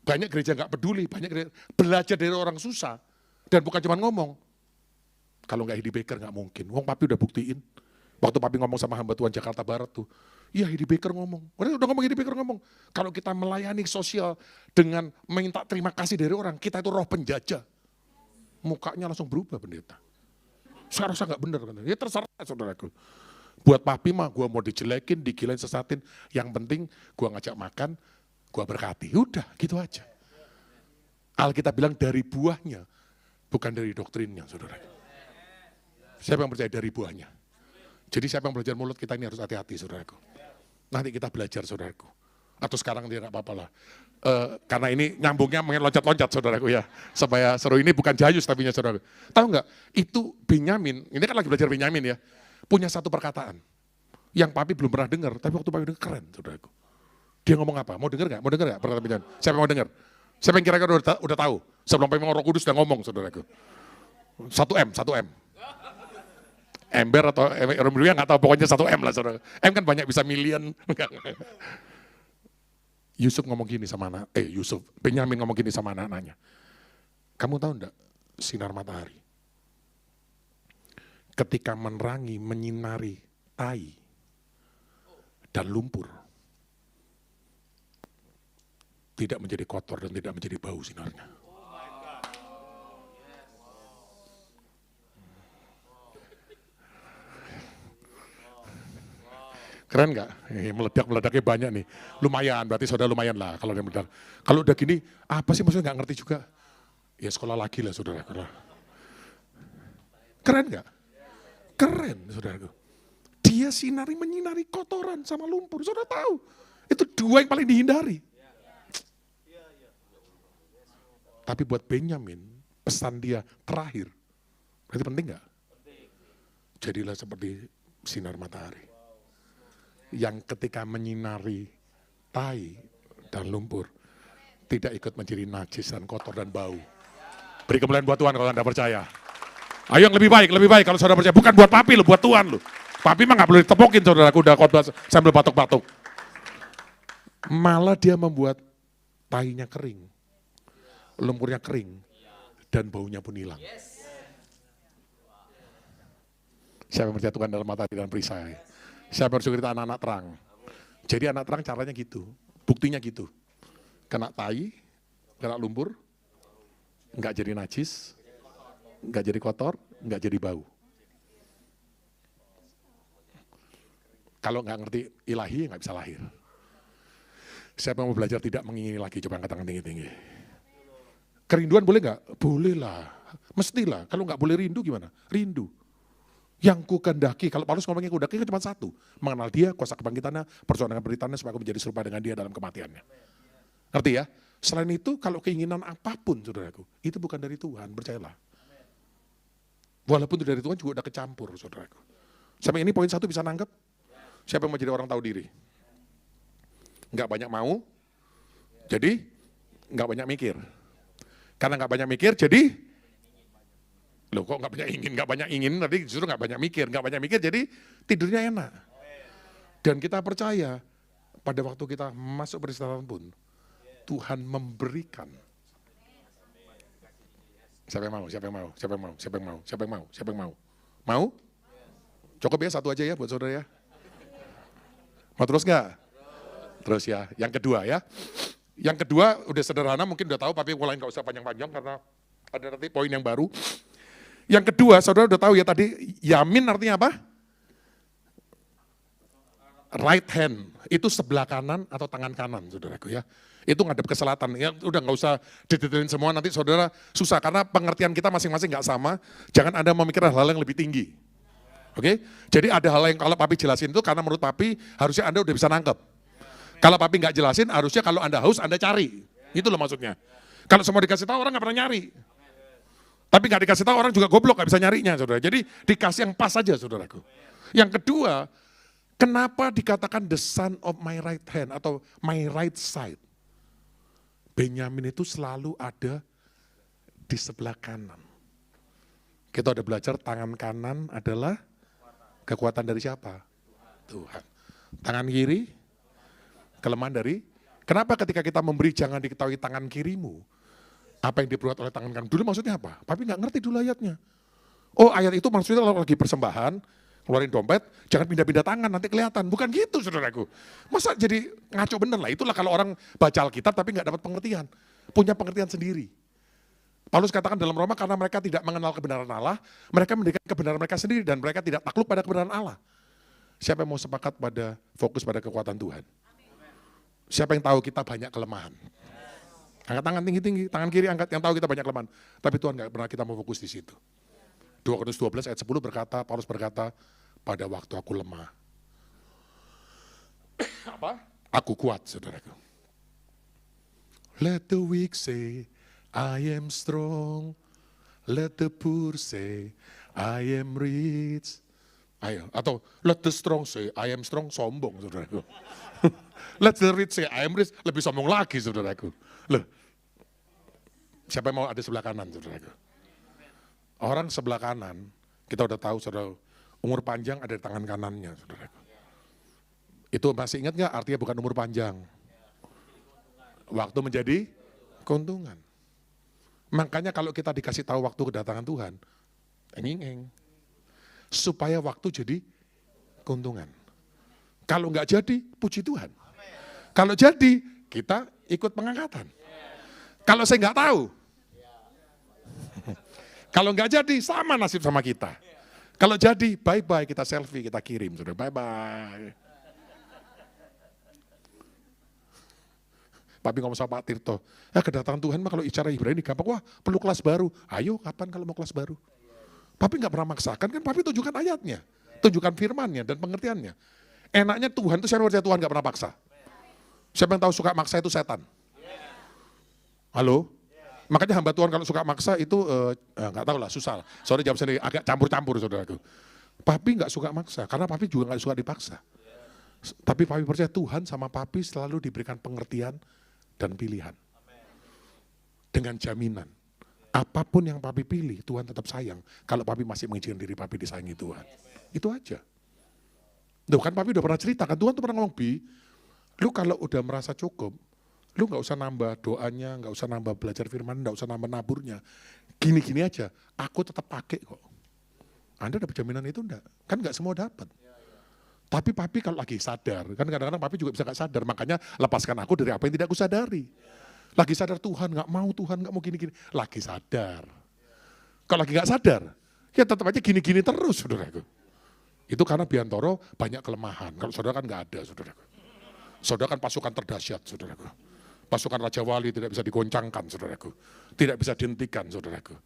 Banyak gereja nggak peduli, banyak gereja belajar dari orang susah. Dan bukan cuma ngomong. Kalau nggak Heidi Baker nggak mungkin. Wong papi udah buktiin. Waktu papi ngomong sama hamba Tuhan Jakarta Barat tuh, iya Heidi Baker ngomong. Udah ngomong Heidi Baker ngomong. Kalau kita melayani sosial dengan minta terima kasih dari orang, kita itu roh penjajah. Mukanya langsung berubah pendeta. Saya rasa nggak benar. Ya terserah saudaraku. Buat papi mah gue mau dijelekin, digilain, sesatin. Yang penting gue ngajak makan, gue berkati. Udah gitu aja. Alkitab bilang dari buahnya, bukan dari doktrinnya saudaraku. Siapa yang percaya dari buahnya? Jadi siapa yang belajar mulut kita ini harus hati-hati saudaraku. Nanti kita belajar saudaraku. Atau sekarang dia nggak apa-apa lah. Karena ini nyambungnya mengen loncat-loncat saudaraku ya. Supaya seru ini bukan jayus tapi saudaraku. Tahu nggak? Itu Benyamin, ini kan lagi belajar Benyamin ya. Punya satu perkataan. Yang papi belum pernah dengar, tapi waktu papi dengar keren saudaraku. Dia ngomong apa? Mau dengar nggak? Mau dengar nggak perkataan Benyamin? Siapa yang mau dengar? Siapa yang kira-kira udah tahu? Sebelum papi Roh Kudus udah ngomong saudaraku. 1M. Ember atau Romeo nggak tahu, pokoknya 1M lah saudara. M kan banyak bisa million. Yusuf ngomong gini sama Benyamin ngomong gini sama anak-anaknya. Kamu tahu enggak sinar matahari? Ketika menerangi, menyinari tai dan lumpur, tidak menjadi kotor dan tidak menjadi bau sinarnya. Keren nggak? Meledak-meledaknya banyak nih. Lumayan, berarti saudara lumayan lah kalau dia meledak. Kalau udah gini, apa sih maksudnya nggak ngerti juga? Ya sekolah lagi lah saudara. Keren nggak? Keren saudaraku. Dia menyinari kotoran sama lumpur. Saudara tahu, itu dua yang paling dihindari. Tapi buat Benyamin, pesan dia terakhir. Berarti penting nggak? Jadilah seperti sinar matahari. Yang ketika menyinari tai dan lumpur, tidak ikut menjadi najis dan kotor dan bau. Beri kemuliaan buat Tuhan kalau Anda percaya. Ayo yang lebih baik kalau saudara percaya. Bukan buat papi lo, buat Tuhan lo. Papi mah gak perlu ditepokin saudaraku, udah khotbah sambil batuk-batuk. Malah dia membuat tainya kering, lumpurnya kering, dan baunya pun hilang. Siapa yang percaya Tuhan dalam mata dan perisai? Siapa bersyukur kita anak-anak terang. Jadi anak terang caranya gitu, buktinya gitu. Kena tai, kena lumpur, nggak jadi najis, nggak jadi kotor, nggak jadi bau. Kalau nggak ngerti ilahi, nggak bisa lahir. Siapa yang mau belajar tidak mengingini lagi, coba angkat tangan tinggi-tinggi. Kerinduan boleh nggak? Boleh lah, mestilah. Kalau nggak boleh rindu gimana? Rindu. Yang ku kehendaki, kalau Paulus ngomongnya ku kehendaki cuma satu, mengenal dia, kuasa kebangkitannya, perjuangan dengan penderitaannya supaya aku menjadi serupa dengan dia dalam kematiannya. Ngerti ya? Selain itu, kalau keinginan apapun, saudaraku, itu bukan dari Tuhan, percayalah. Walaupun itu dari Tuhan juga udah kecampur, saudaraku. Sampai ini poin satu bisa nangkep? Siapa yang mau jadi orang tahu diri? Nggak banyak mau, jadi nggak banyak mikir. Karena nggak banyak mikir, jadi loh kok nggak banyak ingin, tadi justru nggak banyak mikir, jadi tidurnya enak. Dan kita percaya pada waktu kita masuk peristirahatan pun, Tuhan memberikan. Siapa yang mau? Siapa yang mau? Siapa yang mau? Siapa yang mau? Siapa yang mau? Siapa yang mau? Mau? Cukup ya, satu aja ya buat saudara ya. Mau terus nggak? Terus ya. Yang kedua ya. Yang kedua udah sederhana, mungkin udah tahu, tapi mulai nggak usah panjang-panjang karena ada nanti poin yang baru. Yang kedua, saudara udah tahu ya tadi, yamin artinya apa? Right hand, itu sebelah kanan atau tangan kanan, saudaraku ya. Itu ngadep ke selatan, ya udah nggak usah didetailin semua, nanti saudara susah, karena pengertian kita masing-masing nggak sama, jangan Anda memikirkan hal yang lebih tinggi. Oke, jadi ada hal yang kalau papi jelasin itu karena menurut papi harusnya Anda udah bisa nangkep. Kalau papi nggak jelasin, harusnya kalau Anda haus, Anda cari. Itu loh maksudnya. Kalau semua dikasih tahu, orang nggak pernah nyari. Tapi nggak dikasih tahu, orang juga goblok, nggak bisa nyarinya, saudara. Jadi dikasih yang pas saja, saudaraku. Yang kedua, kenapa dikatakan the son of my right hand atau my right side? Benyamin itu selalu ada di sebelah kanan. Kita udah belajar tangan kanan adalah kekuatan dari siapa? Tuhan. Tangan kiri, kelemahan dari, kenapa ketika kita memberi jangan diketahui tangan kirimu, apa yang diperbuat oleh tangan kanan? Dulu maksudnya apa? Tapi nggak ngerti dulu ayatnya. Oh ayat itu maksudnya kalau lagi persembahan, keluarin dompet, jangan pindah-pindah tangan, nanti kelihatan. Bukan gitu saudaraku. Masa jadi ngaco bener lah, itulah kalau orang baca Alkitab tapi nggak dapat pengertian. Punya pengertian sendiri. Paulus katakan dalam Roma karena mereka tidak mengenal kebenaran Allah, mereka mendirikan kebenaran mereka sendiri dan mereka tidak takluk pada kebenaran Allah. Siapa yang mau sepakat pada fokus pada kekuatan Tuhan? Siapa yang tahu kita banyak kelemahan? Angkat tangan tinggi-tinggi, tangan kiri angkat yang tahu kita banyak kelemahan. Tapi Tuhan nggak pernah kita mau fokus di situ. 2 Korintus 12 ayat 10 berkata, Paulus berkata, pada waktu aku lemah. Apa? Aku kuat, saudaraku. Let the weak say, I am strong. Let the poor say, I am rich. Ayo, atau let the strong say, I am strong, sombong, saudaraku. Let the rich say, I am rich, lebih sombong lagi, saudaraku. Loh, siapa yang mau ada sebelah kanan, saudaraku? Orang sebelah kanan, kita udah tahu, saudara, umur panjang ada di tangan kanannya, saudaraku. Itu masih ingat nggak? Artinya bukan umur panjang. Waktu menjadi keuntungan. Makanya kalau kita dikasih tahu waktu kedatangan Tuhan, enging-eng. Supaya waktu jadi keuntungan. Kalau nggak jadi, puji Tuhan. Kalau jadi, kita ikut pengangkatan. Kalau saya nggak tahu, kalau nggak jadi, sama nasib sama kita. Kalau jadi, bye-bye, kita selfie, kita kirim. Sudah bye-bye. Papi ngomong sama Pak Tirto, kedatangan Tuhan mah kalau bicara Ibrani gampang, wah perlu kelas baru. Ayo, kapan kalau mau kelas baru? Papi nggak pernah maksakan, kan papi tunjukkan ayatnya. Tunjukkan firmannya dan pengertiannya. Enaknya Tuhan itu siapa yang percaya Tuhan nggak pernah paksa. Siapa yang tahu suka maksa itu setan? Halo? Makanya hamba Tuhan kalau suka maksa itu nggak tahu lah, susah. Sorry jawab sendiri, agak campur-campur saudaraku. Papi nggak suka maksa, karena papi juga nggak suka dipaksa. Tapi papi percaya Tuhan sama papi selalu diberikan pengertian dan pilihan. Dengan jaminan, apapun yang papi pilih, Tuhan tetap sayang. Kalau papi masih mengizinkan diri papi disayangi Tuhan. Itu aja. Tuh kan papi udah pernah cerita, kan Tuhan tuh pernah ngomong, Bi, lu kalau udah merasa cukup, lu gak usah nambah doanya, gak usah nambah belajar firman, gak usah nambah naburnya. Gini-gini aja, aku tetap pakai kok. Anda dapat jaminan itu enggak? Kan gak semua dapat. Tapi papi kalau lagi sadar, kan kadang-kadang papi juga bisa gak sadar, makanya lepaskan aku dari apa yang tidak aku sadari. Lagi sadar Tuhan gak mau gini-gini, lagi sadar. Kalau lagi gak sadar, ya tetap aja gini-gini terus, saudaraku. Itu karena Biantoro banyak kelemahan, kalau saudara kan gak ada, saudaraku. Saudara kan pasukan terdahsyat, saudaraku. Pasukan Raja Wali tidak bisa digoncangkan, saudaraku. Tidak bisa dihentikan, saudaraku.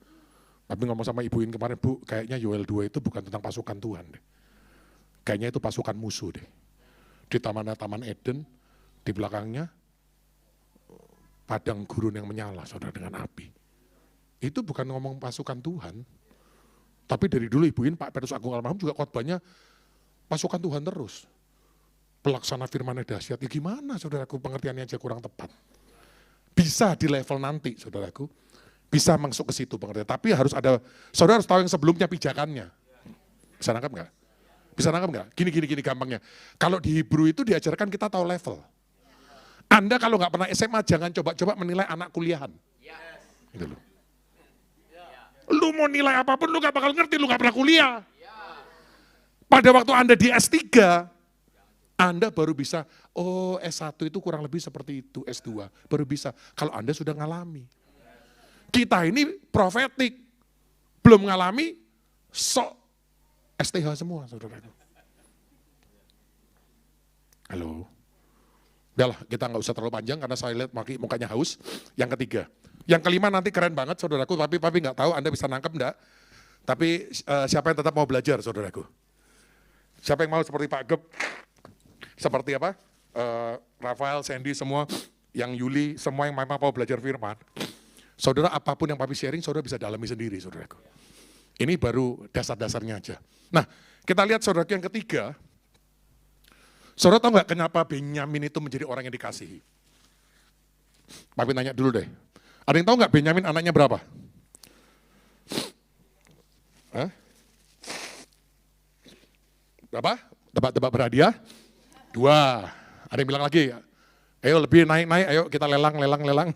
Tapi ngomong sama ibuin kemarin, Bu, kayaknya Yoel 2 itu bukan tentang pasukan Tuhan deh. Kayaknya itu pasukan musuh deh. Di Taman Eden, di belakangnya padang gurun yang menyala, saudara, dengan api. Itu bukan ngomong pasukan Tuhan. Tapi dari dulu ibuin Pak Petrus Agung Almarhum juga khotbahnya pasukan Tuhan terus. Pelaksana firman dahsyat, ya gimana saudaraku, pengertiannya aja kurang tepat. Bisa di level nanti saudaraku, bisa masuk ke situ pengertian. Tapi harus ada, saudara harus tahu yang sebelumnya pijakannya. Bisa nangkap nggak? Bisa nangkep nggak? Gini gampangnya. Kalau di Hebrew itu diajarkan kita tahu level. Anda kalau nggak pernah SMA jangan coba-coba menilai anak kuliahan. Gitu loh. Lu mau nilai apapun lu gak bakal ngerti, lu gak pernah kuliah. Pada waktu Anda di S3, Anda baru bisa, oh S1 itu kurang lebih seperti itu, S2 baru bisa. Kalau Anda sudah ngalami. Kita ini profetik, belum ngalami, sok STH semua saudara. Halo. Udahlah, kita nggak usah terlalu panjang karena saya lihat mukanya haus. Yang ketiga. Yang kelima nanti keren banget saudaraku, tapi papi nggak tahu Anda bisa nangkep enggak. Tapi siapa yang tetap mau belajar saudaraku? Siapa yang mau seperti Pak Gep? Seperti apa? Rafael, Sandy, semua, yang Yuli, semua yang memang mau belajar firman. Saudara, apapun yang papi sharing, saudara bisa dalami sendiri saudaraku. Ini baru dasar-dasarnya aja. Nah, kita lihat saudaraku yang ketiga. Saudara tahu nggak kenapa Benyamin itu menjadi orang yang dikasihi? Papi nanya dulu deh. Ada yang tahu nggak Benyamin anaknya berapa? Hah? Berapa? Tebak-tebak berhadiah? 2. Ada yang bilang lagi, ayo lebih naik, ayo kita lelang.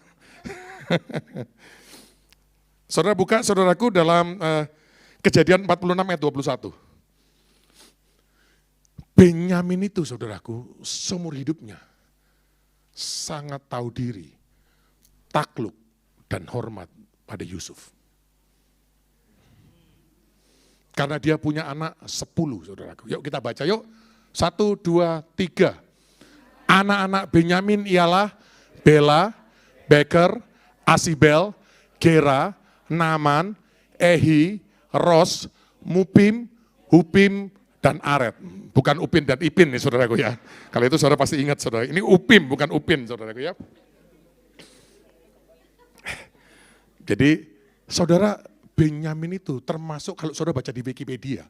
Saudara buka saudaraku dalam Kejadian 46 ayat 21. Benyamin itu saudaraku seumur hidupnya sangat tahu diri, takluk dan hormat pada Yusuf. Karena dia punya anak 10 saudaraku. Yuk kita baca yuk. 1, 2, 3. Anak-anak Benyamin ialah Bela, Beker, Asibel, Gera, Naaman, Ehi, Ros, Mupim, Hupim, dan Aret. Bukan Upin dan Ipin nih saudaraku ya. Kalau itu saudara pasti ingat saudara. Ini Upim bukan Upin saudaraku ya. Jadi saudara Benyamin itu termasuk kalau saudara baca di Wikipedia.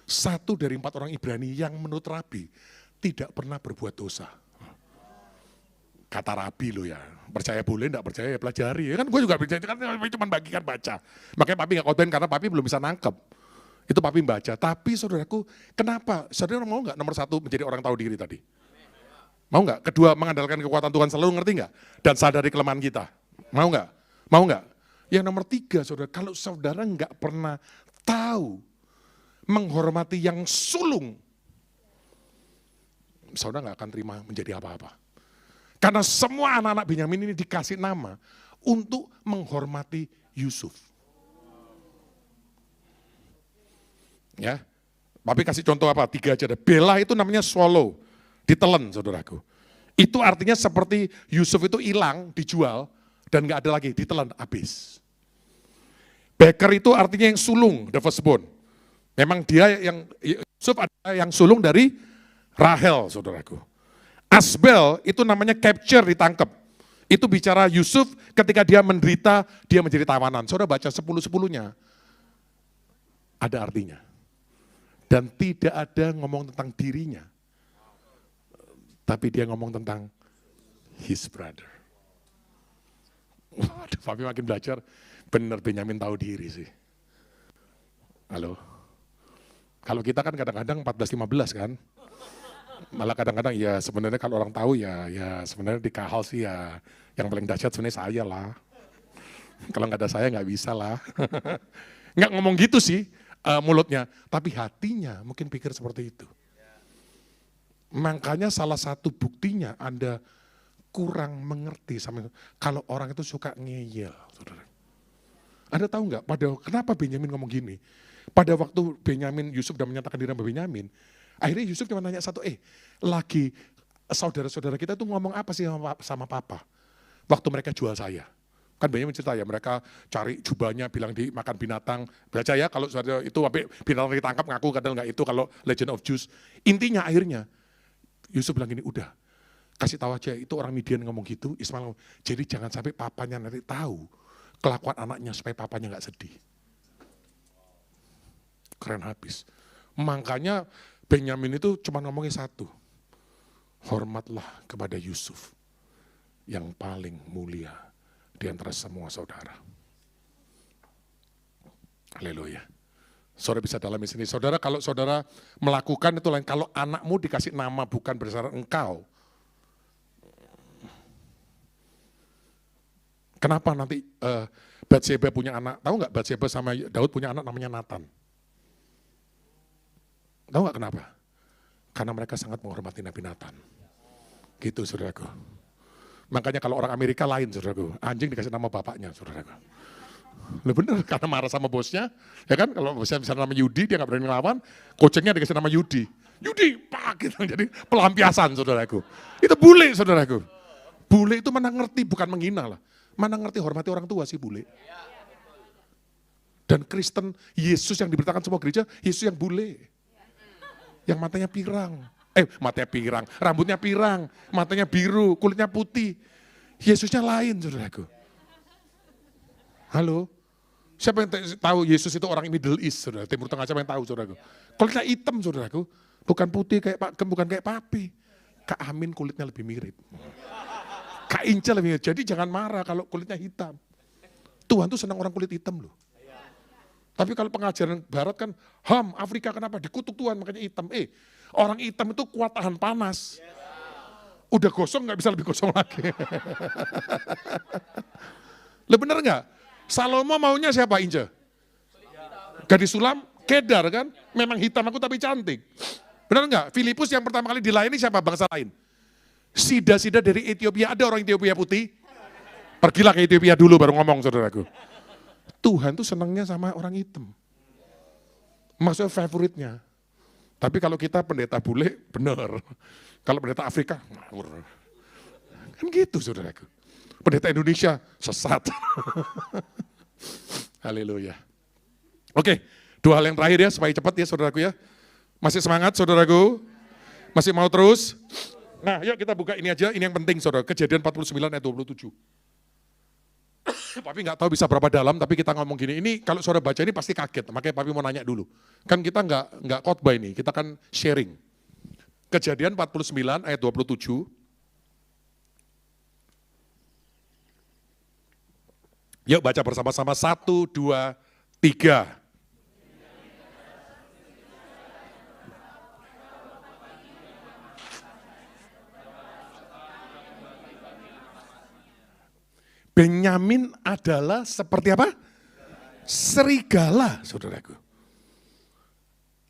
1 dari 4 orang Ibrani yang menurut Rabi tidak pernah berbuat dosa. Kata Rabi lo ya, percaya boleh, enggak percaya ya pelajari. Ya kan gue juga percaya, kan cuma bagikan baca. Makanya papi gak khotbahin karena papi belum bisa nangkep. Itu papi baca, tapi saudaraku kenapa? Saudara mau nggak nomor 1 menjadi orang tahu diri tadi? Mau nggak? Kedua, mengandalkan kekuatan Tuhan selalu, ngerti nggak? Dan sadari kelemahan kita. Mau nggak? Mau nggak? Yang nomor 3 saudara, kalau saudara nggak pernah tahu menghormati yang sulung, saudara nggak akan terima menjadi apa-apa. Karena semua anak-anak Benyamin ini dikasih nama untuk menghormati Yusuf. Ya, papi kasih contoh apa? 3 aja deh. Bela itu namanya swallow, ditelan saudaraku. Itu artinya seperti Yusuf itu hilang, dijual, dan gak ada lagi, ditelan, habis. Beker itu artinya yang sulung, the firstborn. Memang dia yang, Yusuf adalah yang sulung dari Rahel saudaraku. Asbel itu namanya capture, ditangkap. Itu bicara Yusuf ketika dia menderita, dia menjadi tawanan. Saudara baca 10-10-nya. Ada artinya. Dan tidak ada ngomong tentang dirinya. Tapi dia ngomong tentang his brother. Waduh, papi makin belajar. Benar Benyamin tahu diri sih. Halo. Kalau kita kan kadang-kadang 14-15 kan. Malah kadang-kadang ya sebenarnya kalau orang tahu ya sebenarnya di kahal sih ya. Yang paling dahsyat sebenarnya saya lah. Kalau nggak ada saya nggak bisa lah. Nggak ngomong gitu sih. Mulutnya, tapi hatinya mungkin pikir seperti itu. Makanya salah satu buktinya Anda kurang mengerti sama kalau orang itu suka ngeyel, saudara. Anda tahu nggak? Kenapa Benyamin ngomong gini? Pada waktu Yusuf sudah menyatakan diri sama Benyamin, akhirnya Yusuf cuma nanya satu, lagi saudara-saudara kita tuh ngomong apa sih sama papa? Waktu mereka jual saya. Kan Benyamin cerita ya, mereka cari jubahnya, bilang dimakan binatang. Baca ya, kalau itu binatang ditangkap ngaku kadang nggak itu, kalau Legend of Zeus. Intinya akhirnya, Yusuf bilang gini, udah, kasih tahu aja, itu orang Midian ngomong gitu, Ismail ngomong, jadi jangan sampai papanya nanti tahu kelakuan anaknya supaya papanya nggak sedih. Keren habis. Makanya Benyamin itu cuma ngomongin satu, hormatlah kepada Yusuf yang paling mulia di antara semua saudara. Haleluya. Saudara bisa dalami sini. Saudara, kalau saudara melakukan itu lain. Kalau anakmu dikasih nama bukan berdasarkan engkau. Kenapa nanti Batseba punya anak? Tahu nggak Batseba sama Daud punya anak namanya Nathan? Tahu nggak kenapa? Karena mereka sangat menghormati Nabi Nathan. Gitu saudaraku. Makanya kalau orang Amerika lain saudaraku. Anjing dikasih nama bapaknya saudaraku. Loh bener, karena marah sama bosnya. Ya kan, kalau bosnya misalnya nama Yudi, dia nggak berani ngelawan. Coachingnya dikasih nama Yudi. Yudi, pak gitu. Jadi pelampiasan saudaraku. Itu bule saudaraku. Bule itu mana ngerti, bukan menghina lah. Mana ngerti hormati orang tua sih bule. Dan Kristen, Yesus yang diberitakan semua gereja, Yesus yang bule. Yang matanya pirang. Matanya pirang, rambutnya pirang, matanya biru, kulitnya putih. Yesusnya lain saudaraku. Halo? Siapa yang tahu Yesus itu orang Middle East, saudara? Timur Tengah, siapa yang tahu, saudaraku? Kulitnya hitam, saudaraku. Bukan putih kayak Pak Gem, bukan kayak Papi. Kak Amin kulitnya lebih mirip. Kak Inca lebih mirip. Jadi jangan marah kalau kulitnya hitam. Tuhan tuh senang orang kulit hitam loh. Tapi kalau pengajaran Barat kan, Afrika kenapa dikutuk Tuhan makanya hitam. Orang hitam itu kuat tahan panas. Udah gosong nggak bisa lebih gosong lagi. Lah bener nggak? Salomo maunya siapa Inja? Gadis Sulam, Kedar kan? Memang hitam aku tapi cantik. Benar nggak? Filipus yang pertama kali dilayani siapa bangsa lain? Sida-sida dari Ethiopia, ada orang Ethiopia putih? Pergilah ke Ethiopia dulu baru ngomong saudaraku. Tuhan tuh senangnya sama orang hitam. Maksudnya favoritnya. Tapi kalau kita pendeta bule, benar. Kalau pendeta Afrika, ngawur. Kan gitu saudaraku. Pendeta Indonesia sesat. Haleluya. Oke, 2 hal yang terakhir ya, supaya cepat ya saudaraku ya. Masih semangat saudaraku? Masih mau terus? Nah yuk kita buka ini aja, ini yang penting saudara. Kejadian 49 ayat 27. Papi nggak tahu bisa berapa dalam, tapi kita ngomong gini, ini kalau saudara baca ini pasti kaget, makanya Papi mau nanya dulu. Kan kita nggak khotbah ini, kita kan sharing. Kejadian 49 ayat 27. Yuk baca bersama-sama, 1, 2, 3. Benyamin adalah seperti apa? Serigala, saudaraku.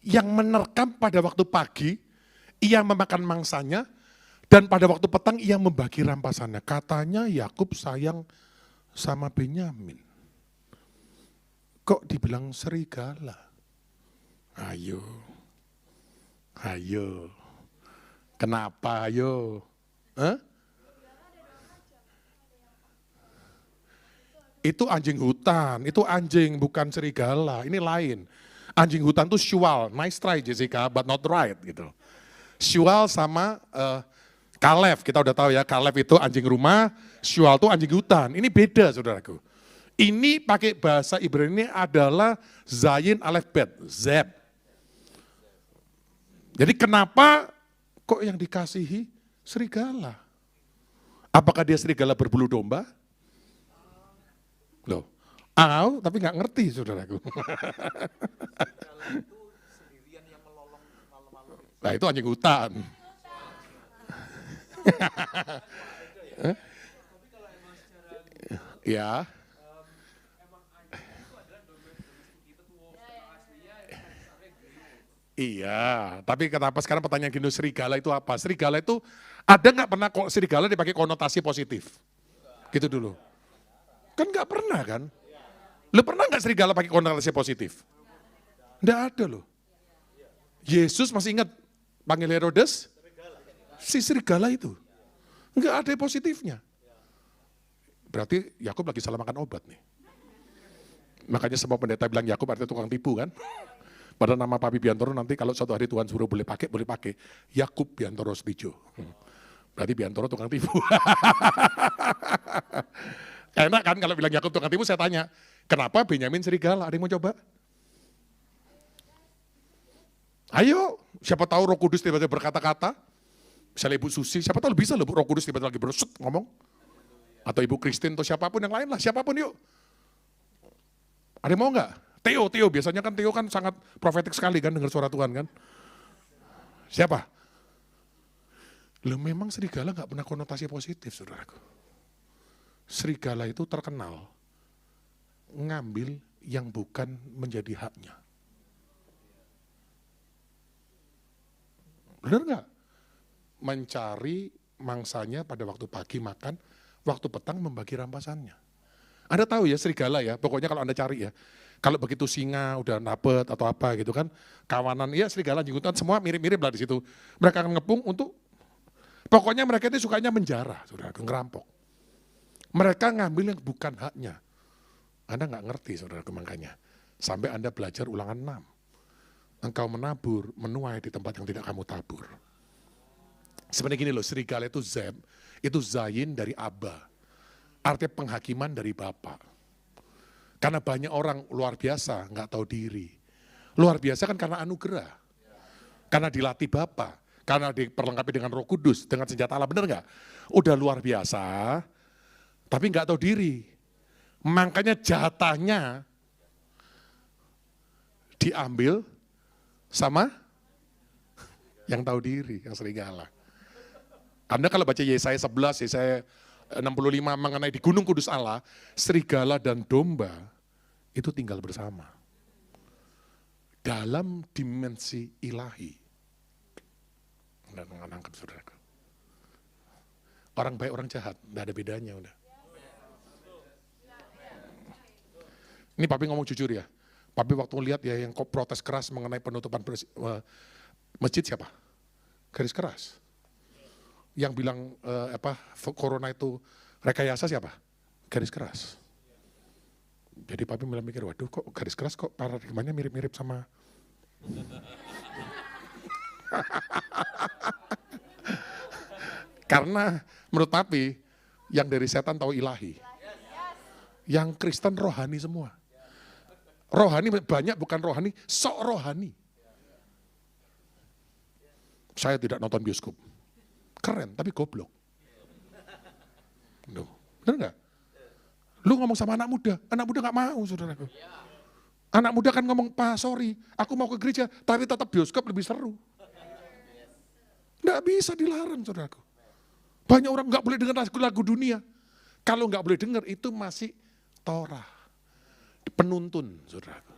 Yang menerkam pada waktu pagi, ia memakan mangsanya, dan pada waktu petang ia membagi rampasannya. Katanya Yakub sayang sama Benyamin. Kok dibilang serigala? Ayo. Kenapa ayo? Itu anjing hutan, itu anjing bukan serigala, ini lain. Anjing hutan itu syual, nice try Jessica, but not right gitu. Syual sama Kalef, kita udah tahu ya, Kalef itu anjing rumah, syual itu anjing hutan. Ini beda saudaraku. Ini pakai bahasa Ibrani adalah Zayin Alef Bet, Z. Jadi kenapa kok yang dikasihi serigala? Apakah dia serigala berbulu domba? Loh, tapi nggak ngerti saudaraku. Nah itu anjing hutan. Ya. Iya, tapi kenapa sekarang pertanyaan gini, serigala itu apa? Serigala itu, ada nggak pernah serigala dipakai konotasi positif? Gitu dulu. Kan nggak pernah kan? Lu pernah nggak serigala pakai konotasi positif? Nggak ada loh. Yesus masih ingat panggil Herodes? Si serigala itu. Nggak ada yang positifnya. Berarti Yakub lagi salah makan obat nih. Makanya semua pendeta bilang Yakub artinya tukang tipu kan? Padahal nama Papi Biantoro nanti kalau suatu hari Tuhan suruh boleh pakai. Yakub Biantoro Setijo. Berarti Biantoro tukang tipu. Enak kan kalau bilang Yakub tukang tipu, saya tanya, kenapa Benyamin serigala? Ada yang mau coba? Ayo, siapa tahu Roh Kudus tiba-tiba berkata-kata. Misalnya Ibu Susi, siapa tahu bisa loh Roh Kudus tiba-tiba lagi bersut ngomong. Atau Ibu Christine atau siapapun yang lain lah, siapapun yuk. Ada yang mau nggak? Theo biasanya kan Theo kan sangat profetik sekali kan dengar suara Tuhan kan. Siapa? Loh memang serigala nggak pernah konotasi positif saudaraku. Serigala itu terkenal ngambil yang bukan menjadi haknya. Benar nggak? Mencari mangsanya pada waktu pagi makan, waktu petang membagi rampasannya. Anda tahu ya serigala ya, pokoknya kalau Anda cari ya, kalau begitu singa udah dapet atau apa gitu kan, kawanan, ya serigala jenggotan semua mirip-mirip lah di situ. Mereka akan ngepung untuk, pokoknya mereka itu sukanya menjarah, sudah ngerampok. Mereka ngambil yang bukan haknya. Anda nggak ngerti saudara makanya. Sampai Anda belajar ulangan 6. Engkau menabur, menuai di tempat yang tidak kamu tabur. Sebenarnya gini loh, serigala itu zeb, itu zayin dari Abba. Artinya penghakiman dari Bapak. Karena banyak orang luar biasa, nggak tahu diri. Luar biasa kan karena anugerah. Karena dilatih Bapak. Karena diperlengkapi dengan Roh Kudus, dengan senjata Allah, benar nggak? Udah luar biasa, tapi nggak tahu diri. Makanya jatahnya diambil sama yang tahu diri, yang serigala. Anda kalau baca Yesaya 11, Yesaya 65 mengenai di Gunung Kudus Allah, serigala dan domba itu tinggal bersama. Dalam dimensi ilahi. Anda nangkep saudaraku. Orang baik, orang jahat, tidak ada bedanya udah. Ini papi ngomong jujur ya. Papi waktu lihat ya yang protes keras mengenai penutupan masjid siapa? Garis keras. Yang bilang corona itu rekayasa siapa? Garis keras. Jadi papi mulai mikir, waduh kok garis keras kok paradigmanya mirip-mirip sama karena menurut papi yang dari setan tahu ilahi. Yang Kristen rohani semua. Rohani banyak bukan rohani, sok rohani. Saya tidak nonton bioskop. Keren, tapi goblok. Loh, bener gak? Lu ngomong sama anak muda gak mau saudaraku. Anak muda kan ngomong, Pak sorry, aku mau ke gereja, tapi tetap bioskop lebih seru. Gak bisa dilarang saudaraku. Banyak orang gak boleh dengar lagu dunia. Kalau gak boleh dengar itu masih Torah. Penuntun saudaraku.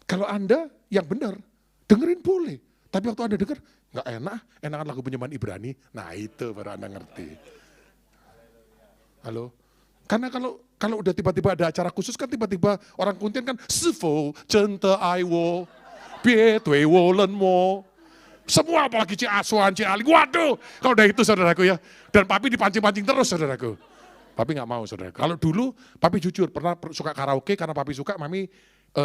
Kalau Anda yang benar, dengerin boleh. Tapi waktu Anda dengar, gak enakan lagu penyembahan Ibrani. Nah itu baru Anda ngerti. Halo? Karena kalau udah tiba-tiba ada acara khusus kan tiba-tiba orang Kuntian kan Sefo, Cente Aiwo, Bietwe Wolen Mo. Semua apalagi Cik Aswan, Cik Ali. Waduh, kalau udah itu saudaraku ya. Dan papi dipancing-pancing terus saudaraku. Papi gak mau saudara. Kalau dulu papi jujur pernah suka karaoke karena papi suka, mami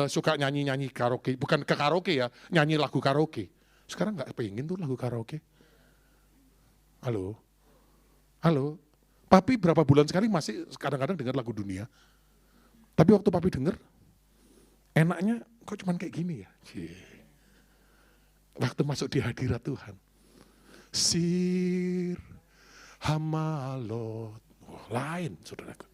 suka nyanyi-nyanyi karaoke. Bukan ke karaoke ya, nyanyi lagu karaoke. Sekarang gak pengen tuh lagu karaoke. Halo? Halo? Papi berapa bulan sekali masih kadang-kadang dengar lagu dunia. Tapi waktu papi dengar, enaknya kok cuman kayak gini ya. Waktu masuk di hadirat Tuhan. Sir Hamalot. Wah, lain saudaraku.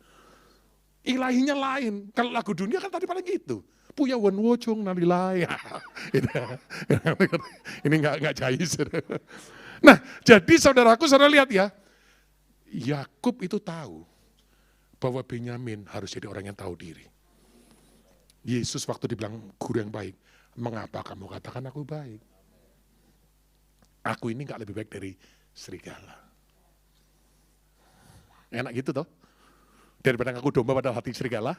Ilahinya lain. Kalau lagu dunia kan tadi paling gitu. Puya wen wocong nalilai. Ini enggak jais. Nah, jadi saudaraku, saudara lihat ya. Yakub itu tahu bahwa Benyamin harus jadi orang yang tahu diri. Yesus waktu dibilang guru yang baik, mengapa kamu katakan aku baik? Aku ini enggak lebih baik dari serigala. Enak gitu toh? Daripada ngaku domba pada hati serigala.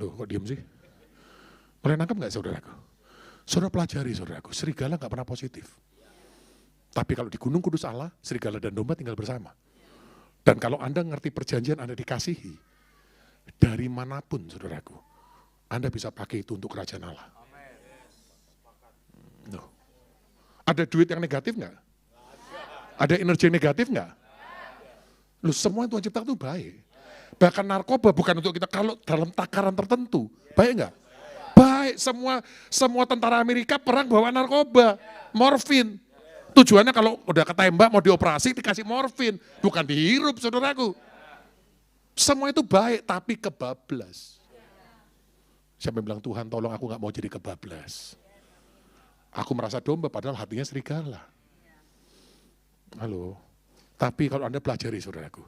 Loh kok diem sih? Boleh nangkep gak saudaraku? Saudara pelajari saudaraku, serigala gak pernah positif. Tapi kalau di Gunung Kudus Allah, serigala dan domba tinggal bersama. Dan kalau Anda ngerti perjanjian Anda dikasihi, dari manapun saudaraku, Anda bisa pakai itu untuk kerajaan Allah. Loh. Ada duit yang negatif gak? Ada energi negatif enggak? Loh semua Tuhan cipta itu baik. Bahkan narkoba bukan untuk kita kalau dalam takaran tertentu. Baik enggak? Baik, semua tentara Amerika perang bawa narkoba, morfin. Tujuannya kalau udah ketembak mau dioperasi dikasih morfin, bukan dihirup saudaraku. Semua itu baik, tapi kebablas. Siapa yang bilang, Tuhan tolong aku gak mau jadi kebablas. Aku merasa domba, padahal hatinya serigala. Halo. Tapi kalau Anda pelajari saudaraku,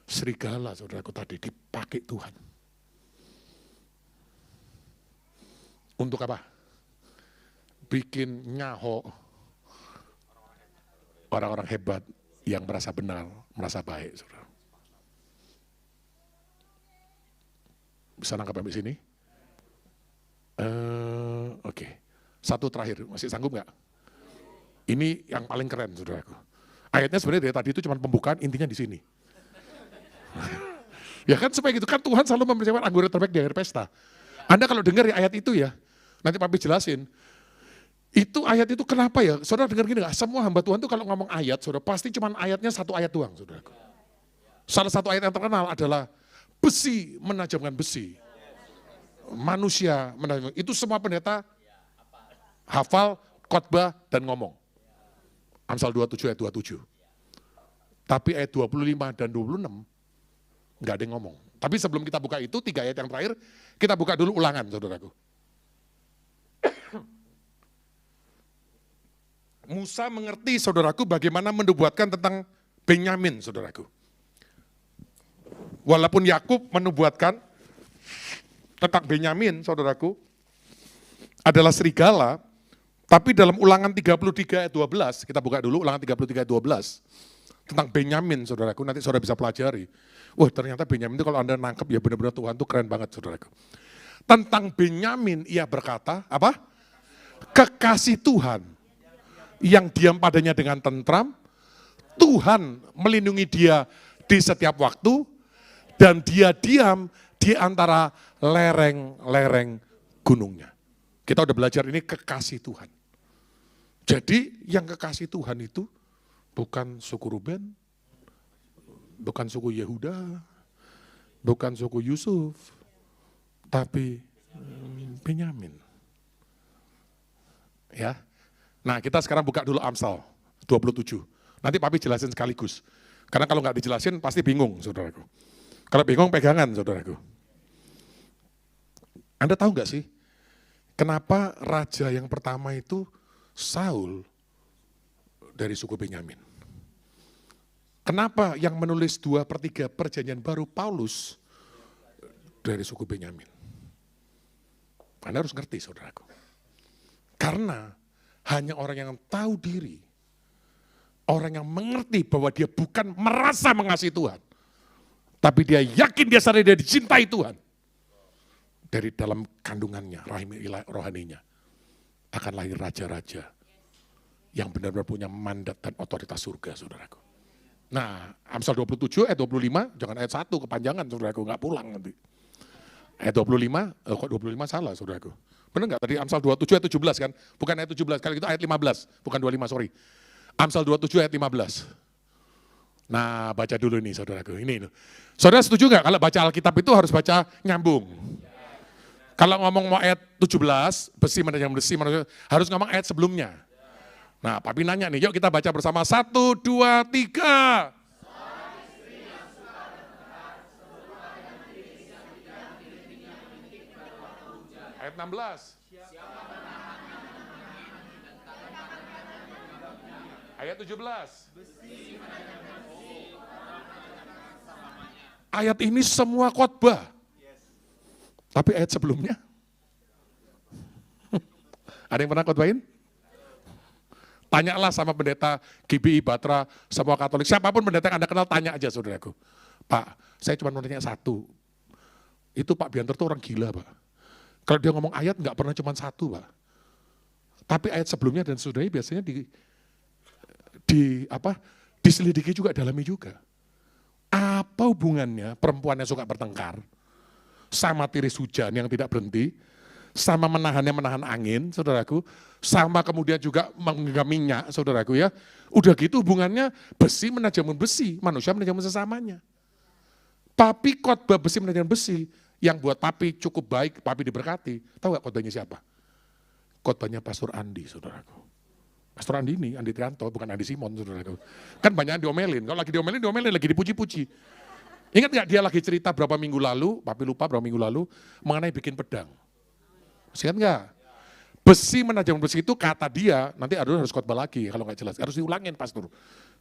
serigala saudaraku tadi dipakai Tuhan. Untuk apa? Bikin nyaho orang-orang hebat yang merasa benar, merasa baik. Saudara. Bisa nangkap sampai sini? Oke. Satu terakhir, masih sanggup nggak? Ini yang paling keren, saudaraku. Ayatnya sebenarnya dari tadi itu cuma pembukaan, intinya di sini. Ya kan supaya gitu kan Tuhan selalu mempersiapkan anggur yang terbaik di akhir pesta. Anda kalau dengar ya ayat itu ya, nanti Papi jelasin. Itu ayat itu kenapa ya? Saudara dengar gini nggak? Semua hamba Tuhan itu kalau ngomong ayat, saudara pasti cuma ayatnya satu ayat doang, saudaraku. Salah satu ayat yang terkenal adalah besi menajamkan besi. Manusia menajamkan. Itu semua pendeta hafal, khotbah dan ngomong. Amsal 27 ayat 27. Tapi ayat 25 dan 26 nggak ada yang ngomong. Tapi sebelum kita buka itu, 3 ayat yang terakhir, kita buka dulu ulangan, saudaraku. Musa mengerti, saudaraku, bagaimana menubuatkan tentang Benyamin, saudaraku. Walaupun Yakub menubuatkan tentang Benyamin, saudaraku, adalah serigala, tapi dalam ulangan 33 ayat 12, kita buka dulu ulangan 33 ayat 12, tentang Benyamin, saudaraku, nanti saudara bisa pelajari. Wah ternyata Benyamin itu kalau Anda nangkep ya benar-benar Tuhan itu keren banget, saudaraku. Tentang Benyamin ia berkata, apa? Kekasih Tuhan yang diam padanya dengan tentram, Tuhan melindungi dia di setiap waktu, dan dia diam di antara lereng-lereng gunungnya. Kita udah belajar ini kekasih Tuhan. Jadi yang kekasih Tuhan itu bukan suku Ruben, bukan suku Yehuda, bukan suku Yusuf, tapi Benyamin. Ya. Nah, kita sekarang buka dulu Amsal 27. Nanti Papi jelasin sekaligus. Karena kalau nggak dijelasin pasti bingung, saudaraku. Kalau bingung pegangan, saudaraku. Anda tahu nggak sih, kenapa raja yang pertama itu Saul dari suku Benyamin? Kenapa yang menulis 2/3 perjanjian baru Paulus dari suku Benyamin? Anda harus ngerti, saudaraku. Karena hanya orang yang tahu diri, orang yang mengerti bahwa dia bukan merasa mengasihi Tuhan, tapi dia yakin dia sadar dia dicintai Tuhan. Dari dalam kandungannya, rahim rohaninya, akan lahir raja-raja yang benar-benar punya mandat dan otoritas surga, saudaraku. Nah, Amsal 27 ayat 25, jangan ayat 1 kepanjangan, saudaraku, nggak pulang nanti. Ayat 25, kok 25 salah, saudaraku. Benar nggak tadi Amsal 27 ayat 17 kan? Bukan ayat 17, kali itu ayat 15, bukan 25, sorry. Amsal 27 ayat 15. Nah, baca dulu nih, saudaraku. Ini. Saudara setuju nggak kalau baca Alkitab itu harus baca nyambung? Kalau ngomong mau ayat 17, besi menajam besi, harus ngomong ayat sebelumnya. Nah, Papi nanya nih, yuk kita baca bersama. 1, 2, 3. Ayat 16. Ayat 17. Ayat ini semua khotbah. Tapi ayat sebelumnya, ada yang pernah khotbahin? Tanyalah sama pendeta GBI, Batra, semua Katolik, siapapun pendeta yang Anda kenal, tanya aja, saudaraku. Pak, saya cuma mau tanya satu. Itu Pak Biantar tuh orang gila, Pak. Kalau dia ngomong ayat nggak pernah cuma satu, Pak. Tapi ayat sebelumnya dan sesudahnya biasanya diselidiki juga, dalami juga. Apa hubungannya perempuan yang suka bertengkar sama tiris hujan yang tidak berhenti, sama menahan angin, saudaraku, sama kemudian juga menggenggam minyak, saudaraku ya. Udah gitu hubungannya besi menajamkan besi, manusia menajamkan sesamanya. Papi khotbah besi menajamkan besi, yang buat Papi cukup baik, Papi diberkati. Tahu gak khotbahnya siapa? Khotbahnya Pastor Andi, saudaraku. Pastor Andi ini, Andi Trianto, bukan Andi Simon, saudaraku. Kan banyak yang diomelin, kalau lagi diomelin lagi dipuji-puji. Ingat nggak dia lagi cerita berapa minggu lalu, papi lupa berapa minggu lalu, mengenai bikin pedang. Masih ingat nggak? Besi menajam besi itu kata dia, nanti Arun harus khotbah lagi kalau nggak jelas, harus diulangin pastor.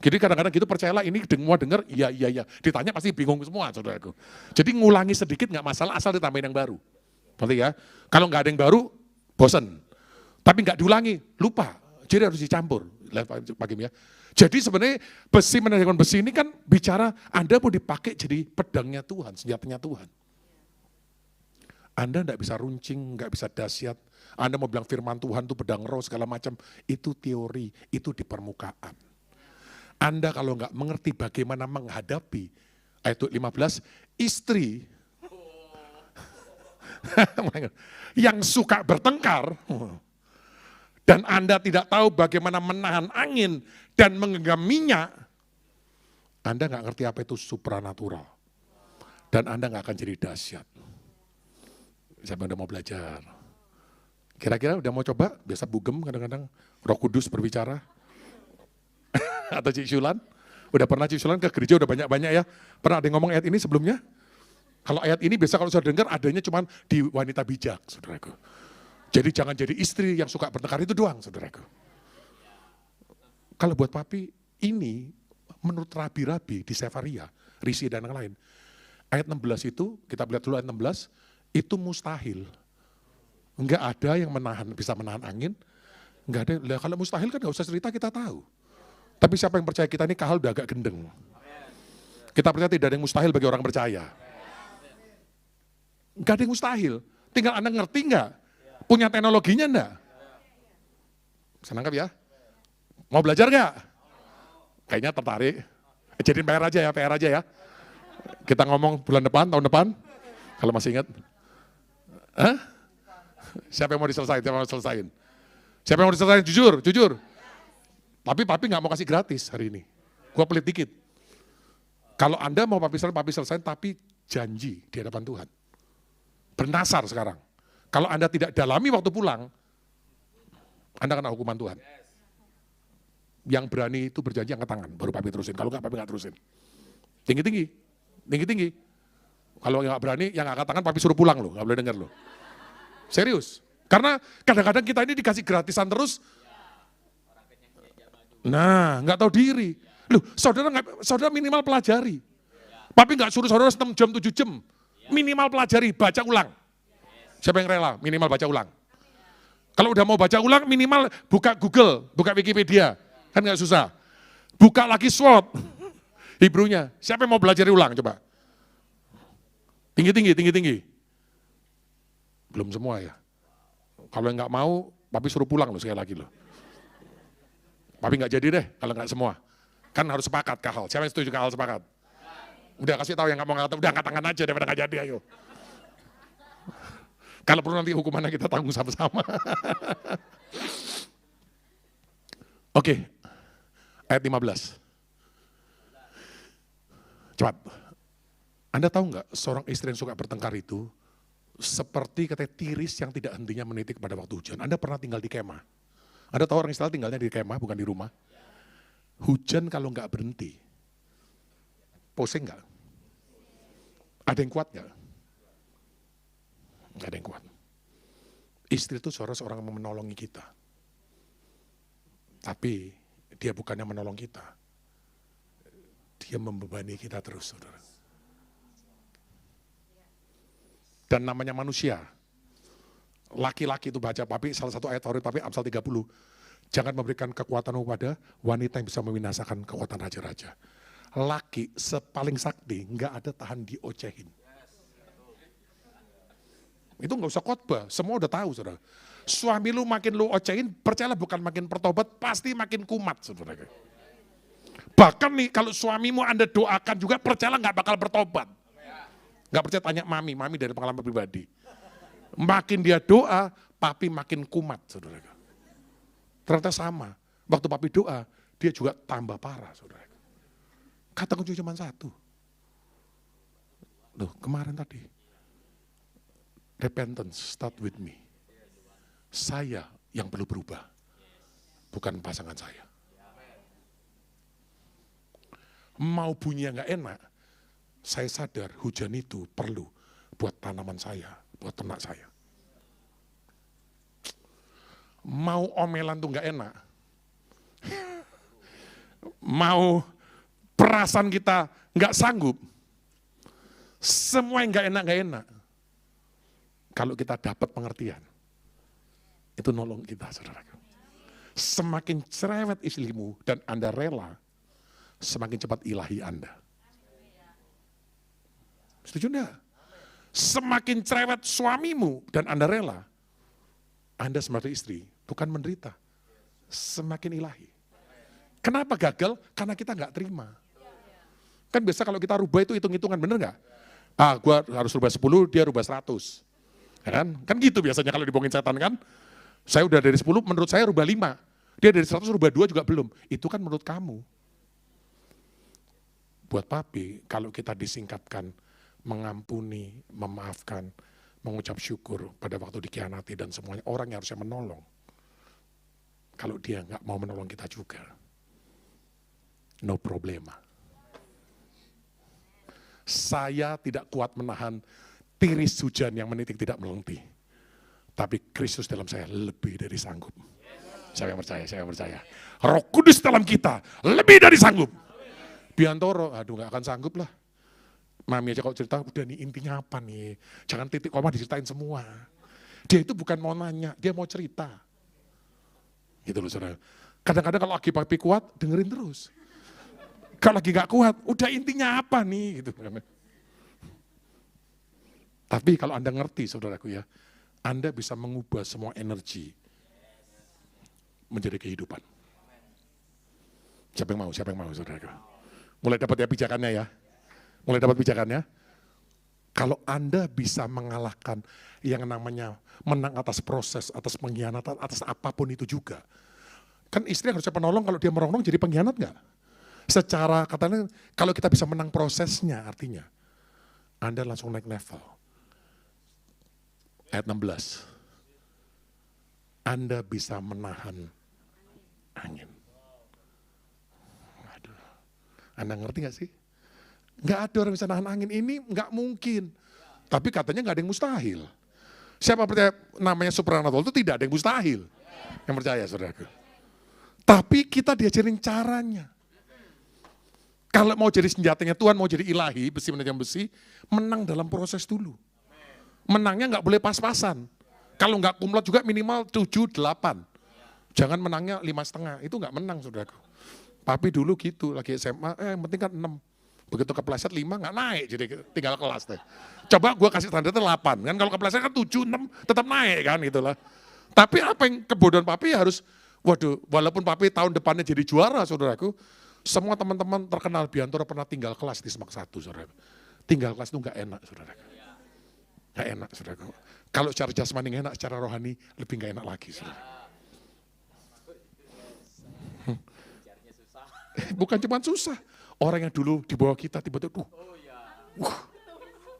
Jadi kadang-kadang gitu percayalah ini semua dengar, iya. Ditanya pasti bingung semua saudaraku. Jadi ngulangi sedikit nggak masalah asal ditambahin yang baru. Berarti ya, kalau nggak ada yang baru, bosen. Tapi nggak diulangi, lupa. Jadi harus dicampur. Lihat Pak Kim ya. Jadi sebenarnya besi menajamkan besi ini kan bicara Anda mau dipakai jadi pedangnya Tuhan, senjatanya Tuhan. Anda nggak bisa runcing, nggak bisa dahsyat. Anda mau bilang firman Tuhan itu pedang roh segala macam, itu teori, itu di permukaan. Anda kalau nggak mengerti bagaimana menghadapi, ayat 15, istri yang suka bertengkar, dan Anda tidak tahu bagaimana menahan angin dan menggenggam minyak, Anda nggak ngerti apa itu supranatural. Dan Anda nggak akan jadi dahsyat. Siapa yang udah mau belajar? Kira-kira udah mau coba? Biasa bugem kadang-kadang Roh Kudus berbicara. Atau Cik Syulan? Udah pernah Cik Syulan ke gereja udah banyak-banyak ya? Pernah ada yang ngomong ayat ini sebelumnya? Kalau ayat ini biasa kalau saudara dengar adanya cuma di wanita bijak, saudaraku. Jadi jangan jadi istri yang suka bertengkar itu doang, saudaraku. Kalau buat papi, ini menurut rabi-rabi di Sefaria, Risi dan yang lain. Ayat 16 itu, kita lihat dulu ayat 16, itu mustahil. Enggak ada yang bisa menahan angin. Enggak ada. Lah, kalau mustahil kan enggak usah cerita, kita tahu. Tapi siapa yang percaya kita ini kahal udah agak gendeng. Kita percaya tidak ada yang mustahil bagi orang percaya. Enggak ada yang mustahil. Tinggal Anda ngerti enggak? Punya teknologinya enggak? Bisa nangkap ya? Mau belajar enggak? Kayaknya tertarik. Jadiin PR aja ya. Kita ngomong bulan depan, tahun depan. Kalau masih ingat. Hah? Siapa yang mau diselesain? Siapa yang mau diselesain? Jujur. Tapi papi nggak mau kasih gratis hari ini. Gua pelit dikit. Kalau Anda mau papi selesain, tapi janji di hadapan Tuhan. Bernasar sekarang. Kalau Anda tidak dalami waktu pulang, Anda kena hukuman Tuhan. Yang berani itu berjanji angkat tangan, baru papi terusin. Kalau nggak, papi nggak terusin. Tinggi-tinggi. Kalau nggak berani, yang angkat tangan papi suruh pulang loh, nggak boleh dengar loh. Serius. Karena kadang-kadang kita ini dikasih gratisan terus. Nah, nggak tahu diri. Loh, saudara minimal pelajari. Papi nggak suruh saudara 6 jam, 7 jam. Minimal pelajari, baca ulang. Siapa yang rela? Minimal baca ulang. Kalau udah mau baca ulang, minimal buka Google, buka Wikipedia. Kan nggak susah. Buka lagi SWOT. Hebrew-nya. Siapa yang mau belajar ulang coba? Tinggi. Belum semua ya. Kalau nggak mau, papi suruh pulang loh sekali lagi loh. Papi nggak jadi deh kalau nggak semua. Kan harus sepakat kahal. Siapa yang setuju kahal sepakat? Udah kasih tahu yang nggak mau ngangkat, udah angkat tangan aja daripada nggak jadi ayo. Kalau perlu nanti hukumannya kita tanggung sama-sama. Oke, ayat 15. Cepat. Anda tahu nggak seorang istri yang suka bertengkar itu seperti katanya tiris yang tidak hentinya menitik pada waktu hujan. Anda pernah tinggal di kemah? Anda tahu orang Israel tinggalnya di kemah bukan di rumah? Hujan kalau nggak berhenti, pusing nggak? Ada yang kuat nggak? Nggak ada yang kuat. Istri itu seorang yang menolongi kita. Tapi dia bukannya menolong kita. Dia membebani kita terus, saudara. Dan namanya manusia. Laki-laki itu baca papi, salah satu ayat favorit papi, Amsal 30. Jangan memberikan kekuatanmu pada wanita yang bisa membinasakan kekuatan raja-raja. Laki sepaling sakti, nggak ada tahan diocehin. Itu nggak usah khotbah, semua udah tahu, saudara. Suami lu makin lu ocehin, percayalah bukan makin bertobat, pasti makin kumat, saudara. Bahkan nih, kalau suamimu Anda doakan juga, percayalah nggak bakal bertobat. Nggak percaya tanya mami dari pengalaman pribadi. Makin dia doa, papi makin kumat, saudara. Ternyata sama, waktu papi doa, dia juga tambah parah, saudara. Kata kunci cuma satu. Loh, kemarin tadi. Repentance, start with me. Saya yang perlu berubah, bukan pasangan saya. Mau bunyinya nggak enak, Saya sadar hujan itu perlu buat tanaman saya, buat ternak saya. Mau omelan tuh gak enak. Mau perasaan kita gak sanggup. Semua yang gak enak. Kalau kita dapat pengertian, itu nolong kita, saudaraku. Semakin cerewet istrimu dan Anda rela, semakin cepat ilahi Anda. Setuju enggak? Semakin cerewet suamimu dan Anda rela, Anda sebagai istri bukan menderita, semakin ilahi. Kenapa gagal? Karena kita nggak terima. Kan biasa kalau kita rubah itu hitung-hitungan, bener nggak? Gua harus rubah 10, dia rubah 100. Kan gitu biasanya kalau dibohongin setan kan. Saya udah dari 10, menurut saya rubah 5. Dia dari 100 rubah 2 juga belum. Itu kan menurut kamu. Buat papi, kalau kita disingkatkan mengampuni, memaafkan, mengucap syukur pada waktu dikhianati dan semuanya, orang yang harusnya menolong. Kalau dia nggak mau menolong kita juga, no problema. Saya tidak kuat menahan tiris hujan yang menitik tidak berhenti. Tapi Kristus dalam saya lebih dari sanggup. Saya percaya. Roh Kudus dalam kita lebih dari sanggup. Biantoro, aduh gak akan sanggup lah. Mami aja kalau cerita, udah nih intinya apa nih? Jangan titik koma diceritain semua. Dia itu bukan mau nanya, dia mau cerita. Gitu loh saudara. Kadang-kadang kalau lagi papi kuat, dengerin terus. Kalau lagi gak kuat, udah intinya apa nih? Gitu. Tapi kalau Anda ngerti saudaraku ya, Anda bisa mengubah semua energi menjadi kehidupan. Siapa yang mau saudaraku? Mulai dapat ya pijakannya ya. Mulai dapat pijakannya. Kalau Anda bisa mengalahkan yang namanya menang atas proses, atas pengkhianatan, atas apapun itu juga. Kan istri harusnya penolong, kalau dia merongrong jadi pengkhianat nggak? Secara katanya, kalau kita bisa menang prosesnya artinya, Anda langsung naik level. Ayat 16. Anda bisa menahan angin. Aduh. Anda ngerti gak sih? Gak ada orang bisa nahan angin, ini gak mungkin. Tapi katanya gak ada yang mustahil. Siapa percaya namanya supernatural itu tidak ada yang mustahil. Yang percaya saudaraku. Tapi kita diajarin caranya. Kalau mau jadi senjatanya Tuhan, mau jadi ilahi, besi menajam besi, menang dalam proses dulu. Menangnya nggak boleh pas-pasan. Kalau nggak kumlot juga minimal 7, 8. Jangan menangnya 5,5, itu nggak menang saudaraku. Papi dulu gitu, lagi SMA, yang penting kan 6. Begitu kepleset 5 nggak naik, jadi tinggal kelas deh. Coba gue kasih standarnya 8, kan kalau kepleset kan 7, 6 tetap naik kan gitu lah. Tapi apa yang kebodohan papi harus, waduh walaupun papi tahun depannya jadi juara saudaraku, semua teman-teman terkenal Biantoro pernah tinggal kelas di Semak 1 saudaraku. Tinggal kelas itu nggak enak saudaraku. Gak enak saudaraku. Kalau secara jasmani gak enak, secara rohani lebih gak enak lagi saudara. Bukan cuma susah. Orang yang dulu di bawah kita tiba-tiba,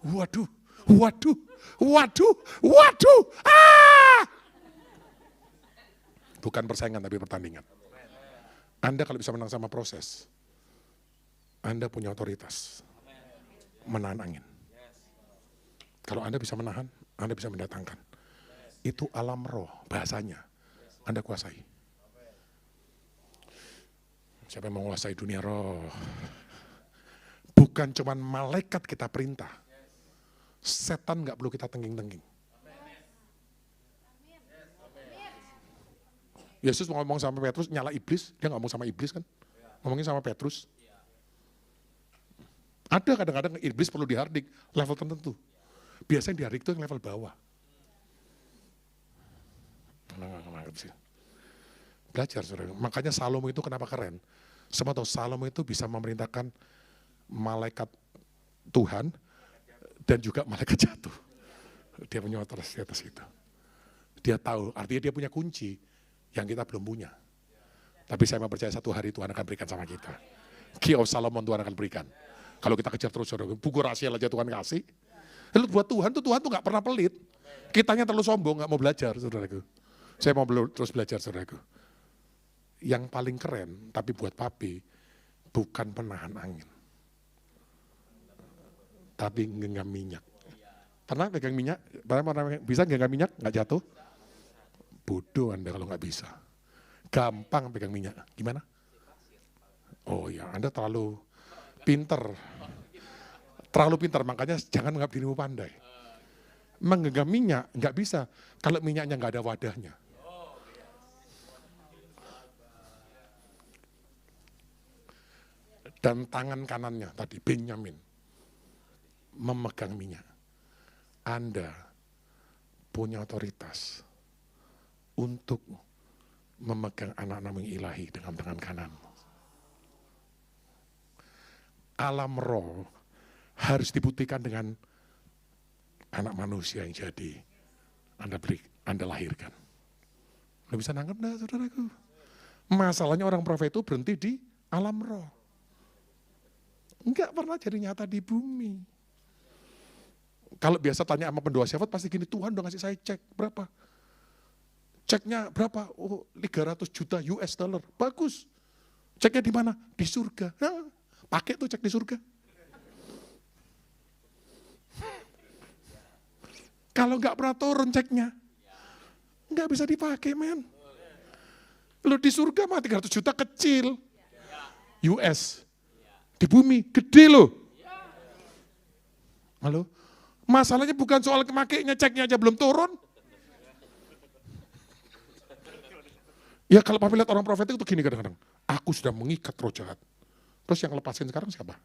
waduh. Bukan persaingan tapi pertandingan. Anda kalau bisa menang sama proses, Anda punya otoritas menahan angin. Kalau Anda bisa menahan, Anda bisa mendatangkan. Itu alam roh, bahasanya. Anda kuasai. Siapa yang menguasai dunia roh? Bukan cuma malaikat kita perintah. Setan gak perlu kita tengging-tengging. Yesus mau ngomong sama Petrus, nyala iblis. Dia gak ngomong sama iblis kan? Ngomongin sama Petrus. Ada kadang-kadang iblis perlu dihardik, level tertentu. Biasanya dihardik itu yang level bawah. Belajar saudara. Makanya Salomo itu kenapa keren. Semua tahu Salomo itu bisa memerintahkan malaikat Tuhan dan juga malaikat jatuh. Dia punya otoritas di atas itu. Dia tahu, artinya dia punya kunci yang kita belum punya. Tapi saya percaya satu hari Tuhan akan berikan sama kita. Key of Solomon Tuhan akan berikan. Kalau kita kejar terus saudara, buku rahasia aja Tuhan kasih. Lalu buat Tuhan tuh gak pernah pelit. Kitanya terlalu sombong, gak mau belajar saudaraku. Saya mau terus belajar saudaraku. Yang paling keren, tapi buat papi, bukan penahan angin. tapi genggam minyak. Pernah pegang minyak? Pernah bisa genggam minyak? Nggak jatuh? Bodoh Anda kalau nggak bisa. Gampang pegang minyak. Gimana? Oh ya, Anda terlalu pinter. Terlalu pintar, makanya jangan menganggap dirimu pandai. Menggenggam minyak nggak bisa kalau minyaknya nggak ada wadahnya. Dan tangan kanannya tadi Benyamin memegang minyak. Anda punya otoritas untuk memegang anak-anak ilahi dengan tangan kanan. Alam roh harus dibuktikan dengan anak manusia yang jadi Anda lahirkan. Anda bisa nangkep enggak, saudaraku? Masalahnya orang profet itu berhenti di alam roh. Enggak pernah jadi nyata di bumi. Kalau biasa tanya sama pendoa syafat pasti gini, Tuhan udah ngasih saya cek berapa? Ceknya berapa? Oh, 300 juta US dollar. Bagus. Ceknya di mana? Di surga. Nah, pakai tuh cek di surga. Kalau nggak pernah turun ceknya, nggak bisa dipakai, men. Lo di surga mah 300 juta kecil. US. Di bumi, gede loh. Halo? Masalahnya bukan soal kemakainya, ceknya aja belum turun. Ya kalau papi lihat orang profetik itu gini kadang-kadang. Aku sudah mengikat roh jahat. Terus yang lepasin sekarang siapa?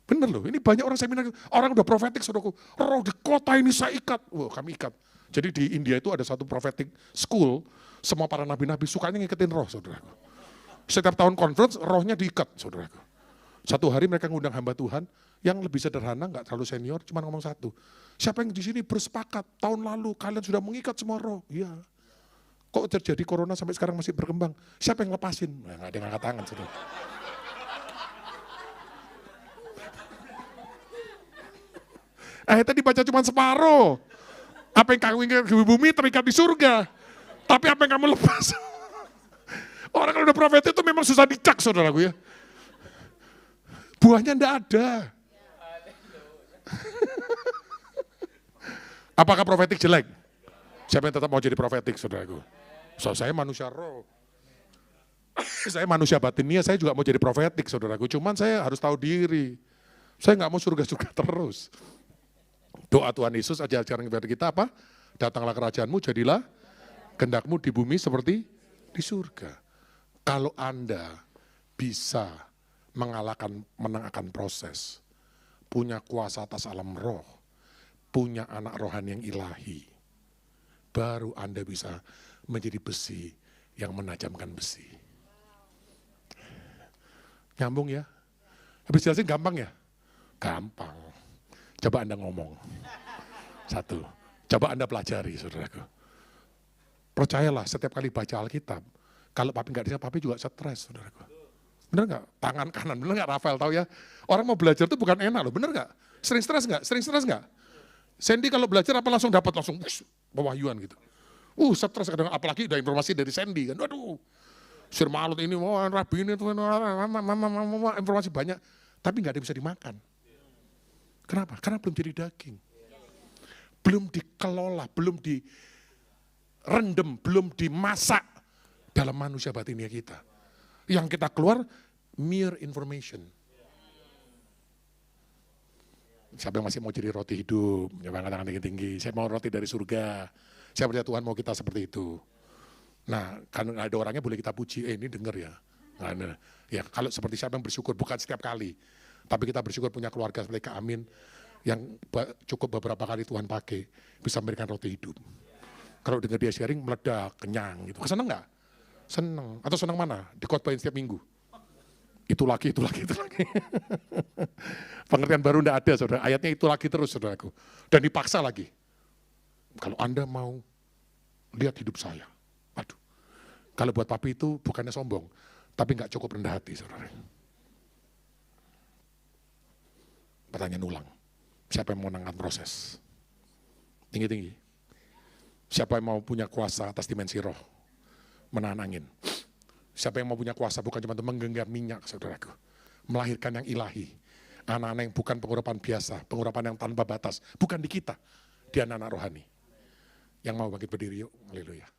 Bener loh, ini banyak orang seminar, orang udah profetik, saudaraku, roh di kota ini saya ikat. Wah, kami ikat. Jadi di India itu ada satu prophetic school, semua para nabi-nabi sukanya ngiketin roh, saudaraku. Setiap tahun conference, rohnya diikat, saudaraku. Satu hari mereka ngundang hamba Tuhan, yang lebih sederhana, nggak terlalu senior, cuma ngomong satu. Siapa yang di sini bersepakat, tahun lalu kalian sudah mengikat semua roh? Iya. Kok terjadi corona sampai sekarang masih berkembang? Siapa yang lepasin? Nah, nggak ada yang angkat tangan, saudara. Tadi baca cuma separuh. Apa yang kamu ingat di bumi terikat di surga. Tapi apa yang kamu lepas? Orang kalau udah profet itu memang susah dicak, saudaraku ya. Buahnya enggak ada. Apakah profetik jelek? Siapa yang tetap mau jadi profetik, saudaraku? So, saya manusia roh. Saya manusia batinnya, saya juga mau jadi profetik, saudaraku. Cuman saya harus tahu diri. Saya nggak mau surga-surga terus. Doa Tuhan Yesus ajarkan kepada kita apa? Datanglah kerajaanmu, jadilah kehendakmu di bumi seperti di surga. Kalau Anda bisa menangkan proses, punya kuasa atas alam roh, punya anak rohani yang ilahi, baru Anda bisa menjadi besi yang menajamkan besi. Nyambung ya? Habis jelasin gampang ya? Gampang. Coba Anda ngomong. Satu. Coba Anda pelajari, saudaraku. Percayalah setiap kali baca Alkitab, kalau papi nggak bisa, papi juga stres, saudaraku. Bener nggak? Tangan kanan, bener nggak Rafael tahu ya? Orang mau belajar itu bukan enak loh, bener nggak? Sering stres nggak? Sering stres nggak? Sandy kalau belajar apa langsung dapat langsung pewahyuan gitu. Stres kadang apalagi udah informasi dari Sandy kan. Waduh. Sir Malut ini, Rabi ini, informasi banyak, tapi nggak ada yang bisa dimakan. Kenapa? Karena belum jadi daging. Belum dikelola, belum direndam, belum dimasak dalam manusia batinnya kita. Yang kita keluar, mere information. Siapa yang masih mau jadi roti hidup? Coba angkat tangan tinggi-tinggi. Saya mau roti dari surga. Saya percaya Tuhan mau kita seperti itu. Nah, kalau ada orangnya boleh kita puji. Ini denger ya. Nah, ya kalau seperti siapa yang bersyukur, bukan setiap kali. Tapi kita bersyukur punya keluarga seperti Kak Amin yang cukup beberapa kali Tuhan pakai bisa memberikan roti hidup. Kalau dengar dia sharing meledak, kenyang gitu. Senang nggak? Senang. Atau senang mana? Dikhotbahin setiap minggu. Itu lagi. Pengertian baru enggak ada, saudara. Ayatnya itu lagi terus, saudaraku. Dan dipaksa lagi. Kalau Anda mau lihat hidup saya. Aduh. Kalau buat papi itu bukannya sombong, tapi nggak cukup rendah hati, saudara. Pertanyaan ulang, siapa yang mau menangkan proses? Tinggi-tinggi. Siapa yang mau punya kuasa atas dimensi roh? Menahan angin. Siapa yang mau punya kuasa bukan cuma untuk menggenggam minyak, saudaraku. melahirkan yang ilahi. Anak-anak yang bukan pengurapan biasa, pengurapan yang tanpa batas. Bukan di kita, di anak-anak rohani. Yang mau bangkit berdiri yuk, haleluya.